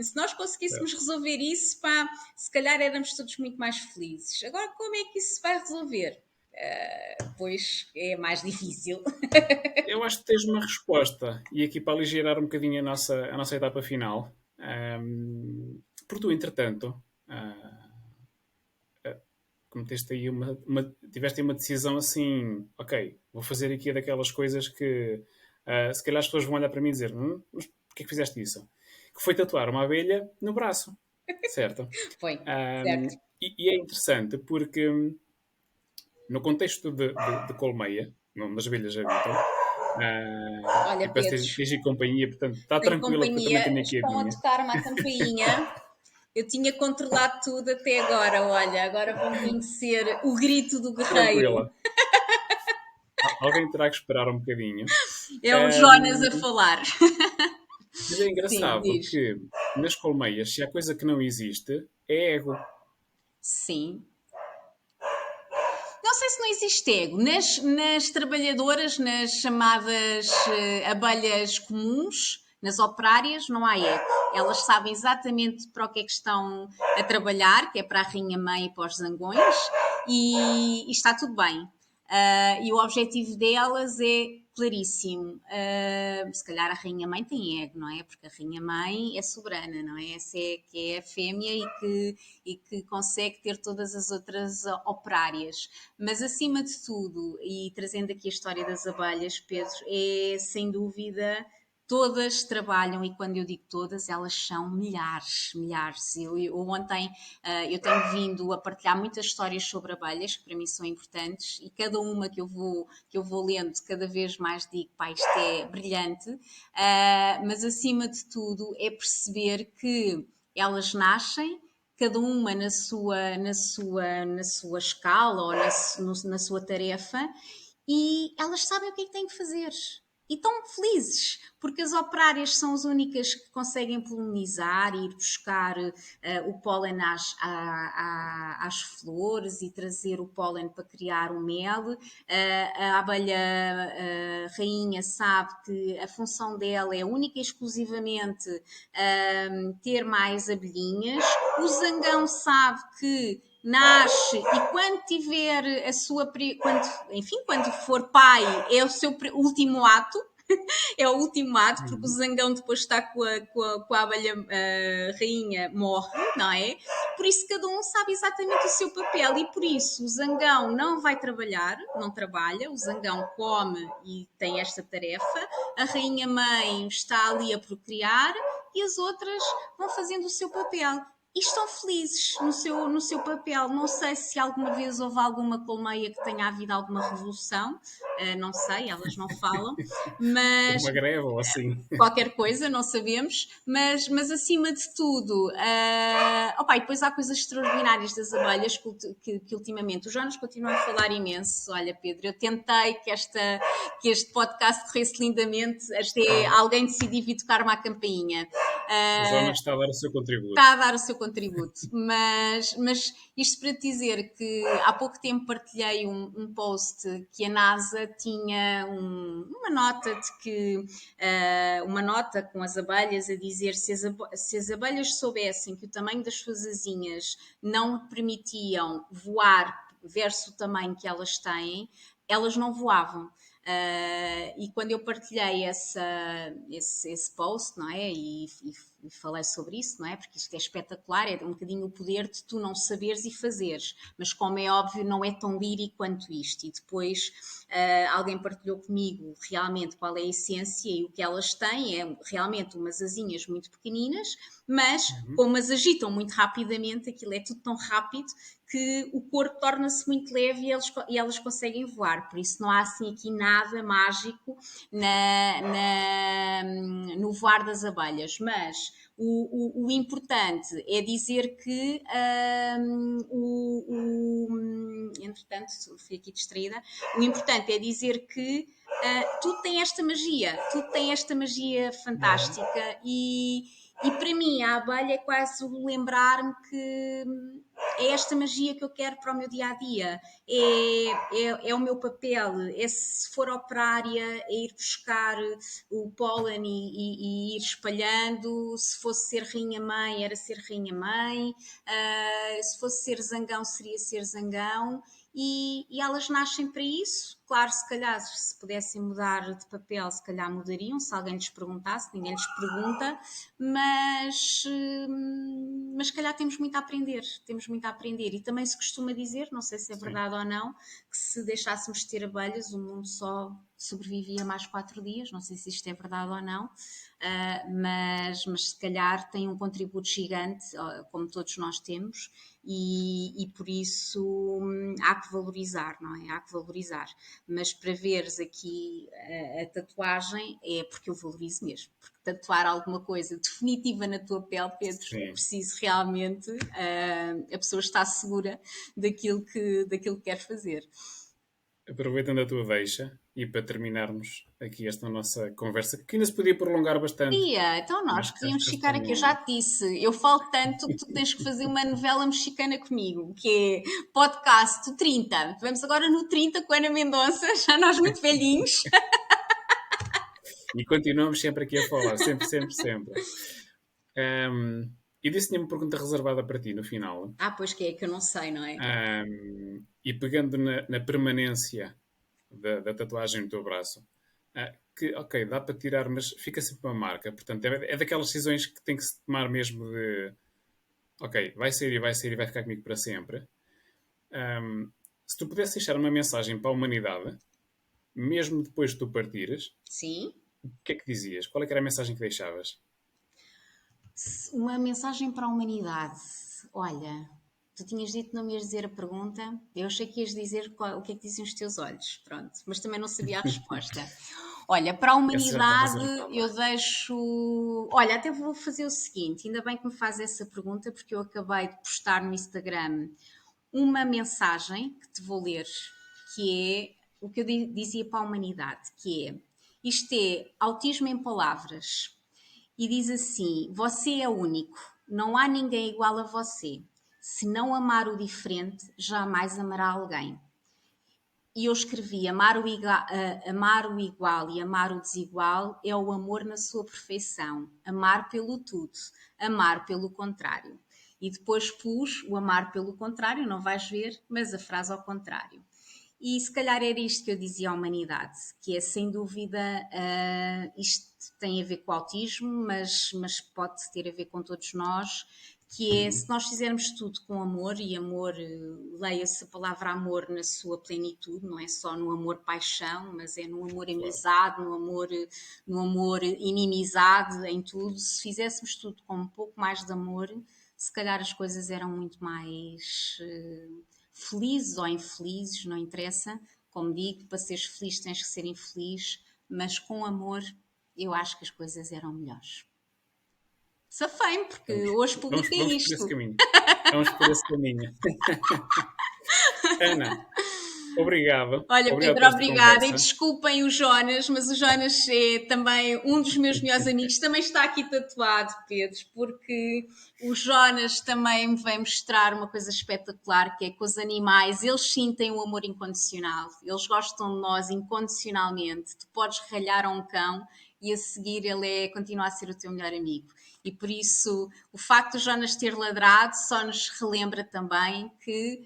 Se nós conseguíssemos Certo. resolver isso, pá, se calhar éramos todos muito mais felizes. Agora, como é que isso se vai resolver? Pois é mais difícil. Eu acho que tens uma resposta, e aqui para aligerar um bocadinho a nossa etapa final, Porque tu, entretanto, cometeste aí tiveste aí uma decisão assim, ok, vou fazer aqui daquelas coisas que se calhar as pessoas vão olhar para mim e dizer, mas porquê que fizeste isso? Que foi tatuar uma abelha no braço, certo? Foi, certo. E é interessante porque no contexto de colmeia, onde as abelhas habitam, Olha, e parece Pedro, que tens aí companhia, portanto, está tenho tranquila porque eu também companhia, tenho aqui a estão a minha. tocar-me a campainha. Eu tinha controlado tudo até agora, olha, agora vão conhecer o grito do guerreiro. Tranquila. Alguém terá que esperar um bocadinho. É o Jonas Ahm, a falar. mas é Sim, engraçado diz. que nas colmeias, se há coisa que não existe, é ego. Sim. Não sei se não existe ego. Nas trabalhadoras, nas chamadas abelhas comuns, nas operárias, não há ego. Elas sabem exatamente para o que é que estão a trabalhar, que é para a rainha-mãe e para os zangões, e está tudo bem. E o objetivo delas é claríssimo. Se calhar a rainha-mãe tem ego, não é? Porque a rainha-mãe é soberana, não é? Essa é que é a fêmea e que consegue ter todas as outras operárias. Mas acima de tudo, e trazendo aqui a história das abelhas, Pedro, é sem dúvida todas trabalham, e quando eu digo todas, elas são milhares, milhares. Eu ontem eu tenho vindo a partilhar muitas histórias sobre abelhas, que para mim são importantes, e cada uma que eu vou lendo, cada vez mais digo, pá, isto é brilhante, mas acima de tudo é perceber que elas nascem, cada uma na sua escala ou na sua tarefa, e elas sabem o que é que têm que fazer. E estão felizes, porque as operárias são as únicas que conseguem polinizar e ir buscar o pólen às flores e trazer o pólen para criar o mel. A abelha rainha sabe que a função dela é única e exclusivamente ter mais abelhinhas. O zangão sabe que nasce e quando tiver a sua quando for pai é o seu último ato. É o último ato, porque o Uhum. zangão depois está com a abelha rainha morre, não é? Por isso cada um sabe exatamente o seu papel e por isso o zangão não vai trabalhar, não trabalha, o zangão come e tem esta tarefa, a rainha mãe está ali a procriar e as outras vão fazendo o seu papel e estão felizes no seu papel. Não sei se alguma vez houve alguma colmeia que tenha havido alguma revolução, não sei, elas não falam, mas Uma greve ou assim. qualquer coisa, não sabemos, mas acima de tudo, opa, e depois há coisas extraordinárias das abelhas que ultimamente o Jonas continua a falar imenso. Olha, Pedro, eu tentei que este podcast corresse lindamente até alguém decidir vir tocar-me à campainha. O Jonas está a dar o seu contributo. Está a dar o seu contributo, mas isto para te dizer que há pouco tempo partilhei um post que a NASA tinha uma nota de que uma nota com as abelhas a dizer se as abelhas soubessem que o tamanho das suas asinhas não permitiam voar versus o tamanho que elas têm, elas não voavam. E quando eu partilhei esse post, não é? E falei sobre isso, não é? Porque isto é espetacular, é um bocadinho o poder de tu não saberes e fazeres, mas como é óbvio, não é tão lírico quanto isto. E depois alguém partilhou comigo realmente qual é a essência e o que elas têm, é realmente umas asinhas muito pequeninas, mas Uhum. como as agitam muito rapidamente, aquilo é tudo tão rápido que o corpo torna-se muito leve e elas conseguem voar. Por isso não há assim aqui nada mágico no voar das abelhas. Mas o importante é dizer que entretanto, fui aqui distraída. O importante é dizer que tudo tem esta magia Uhum. fantástica e para mim a abelha é quase o lembrar-me que é esta magia que eu quero para o meu dia a dia. É o meu papel. É, se for operária, é ir buscar o pólen e ir espalhando. Se fosse ser rainha-mãe, era ser rainha-mãe. Se fosse ser zangão, seria ser zangão. e elas nascem para isso. Claro, se calhar, se pudessem mudar de papel, se calhar mudariam, se alguém lhes perguntasse, ninguém lhes pergunta, mas se calhar temos muito a aprender. E também se costuma dizer, não sei se é verdade ou não, que se deixássemos de ter abelhas, o mundo só sobrevivia mais 4 dias, não sei se isto é verdade ou não, mas se calhar tem um contributo gigante, como todos nós temos, e por isso há que valorizar, não é? Há que valorizar. Mas para veres aqui a tatuagem é porque eu valorizo mesmo. Porque tatuar alguma coisa definitiva na tua pele, Pedro, é preciso realmente a pessoa estar segura daquilo que quer fazer. Aproveitando a tua deixa, e para terminarmos aqui esta nossa conversa, que ainda se podia prolongar bastante. Então nós podíamos ficar aqui, eu já te disse, eu falo tanto que tu tens que fazer uma novela mexicana comigo, que é podcast 30. Vamos agora no 30 com a Ana Mendonça, já nós muito velhinhos. E continuamos sempre aqui a falar, sempre. E disse que tinha uma pergunta reservada para ti no final. Pois que é que eu não sei, não é? E pegando na permanência da tatuagem no teu braço, que, ok, dá para tirar, mas fica sempre uma marca. Portanto, é daquelas decisões que tem que se tomar mesmo de, ok, vai sair e vai ficar comigo para sempre. Se tu pudesse deixar uma mensagem para a humanidade, mesmo depois de tu partires, sim, o que é que dizias? Qual é que era a mensagem que deixavas? Uma mensagem para a humanidade. Olha, tu tinhas dito que não me ias dizer a pergunta. Eu achei que ias dizer o que é que dizem os teus olhos. Pronto, mas também não sabia a resposta. Olha, para a humanidade eu deixo... Olha, até vou fazer o seguinte. Ainda bem que me faz essa pergunta, porque eu acabei de postar no Instagram uma mensagem que te vou ler, que é o que eu dizia para a humanidade, que é... Isto é autismo em palavras. E diz assim: você é único, não há ninguém igual a você. Se não amar o diferente, jamais amará alguém. E eu escrevi: amar o igual e amar o desigual é o amor na sua perfeição. Amar pelo tudo, amar pelo contrário. E depois pus o amar pelo contrário, não vais ver, mas a frase ao contrário. E se calhar era isto que eu dizia à humanidade, que é sem dúvida, isto tem a ver com o autismo, mas pode ter a ver com todos nós, que é se nós fizermos tudo com amor, e amor, leia-se a palavra amor na sua plenitude, não é só no amor paixão, mas é no amor amizade, no amor inimizade, em tudo. Se fizéssemos tudo com um pouco mais de amor, se calhar as coisas eram muito mais... felizes ou infelizes, não interessa. Como digo, para seres feliz tens que ser infeliz, mas com amor eu acho que as coisas eram melhores. Safei-me, porque hoje publiquei isto. Vamos por esse caminho. Ana, obrigado. Olha, Pedro, obrigada. E desculpem o Jonas, mas o Jonas é também um dos meus melhores amigos. Também está aqui tatuado, Pedro, porque o Jonas também me vem mostrar uma coisa espetacular, que é que os animais, eles sim têm um amor incondicional. Eles gostam de nós incondicionalmente. Tu podes ralhar a um cão e a seguir ele continua a ser o teu melhor amigo. E por isso, o facto de o Jonas ter ladrado só nos relembra também que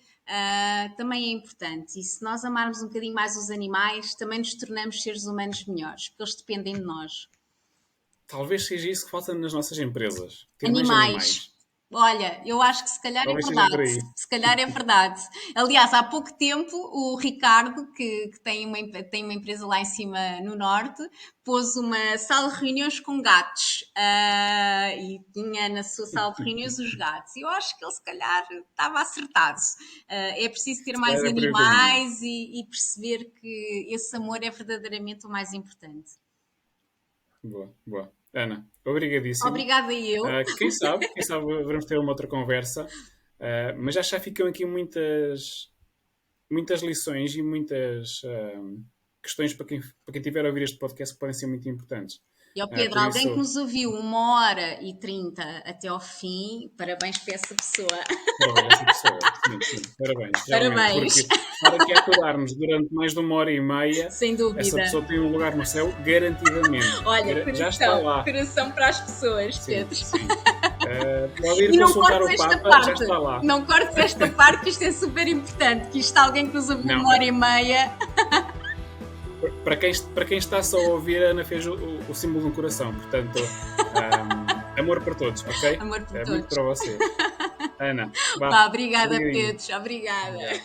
também é importante. E se nós amarmos um bocadinho mais os animais, também nos tornamos seres humanos melhores, porque eles dependem de nós. Talvez seja isso que falta nas nossas empresas. Animais. Olha, eu acho que se calhar é verdade. Se calhar é verdade. Aliás, há pouco tempo o Ricardo, que tem uma empresa lá em cima no norte, pôs uma sala de reuniões com gatos e tinha na sua sala de reuniões os gatos. E eu acho que ele se calhar estava acertado. É preciso ter mais animais e perceber que esse amor é verdadeiramente o mais importante. Boa. Ana, obrigadíssimo. Obrigada eu. Quem sabe vamos ter uma outra conversa, mas já ficam aqui muitas lições e muitas questões para quem estiver a ouvir este podcast que podem ser muito importantes. E Pedro, alguém que nos ouviu 1h30 até ao fim, parabéns para essa pessoa. Parabéns a essa pessoa, sim, parabéns. Parabéns. Porque para que aturar-nos durante mais de 1h30, sem dúvida, essa pessoa tem um lugar no céu garantidamente. Olha, já está lá. Coração para as pessoas, Pedro. Sim. Pode ir E não consultar cortes o esta Papa, já parte. está lá. Não cortes esta parte, que isto é super importante. Que isto alguém que nos ouve Não. 1h30. Para quem está só a ouvir, a Ana fez o símbolo no coração. Portanto, amor para todos, ok? Amor por É todos. muito para vocês. Ana, Vá, obrigada, obrigadinho. Pedro. Obrigada.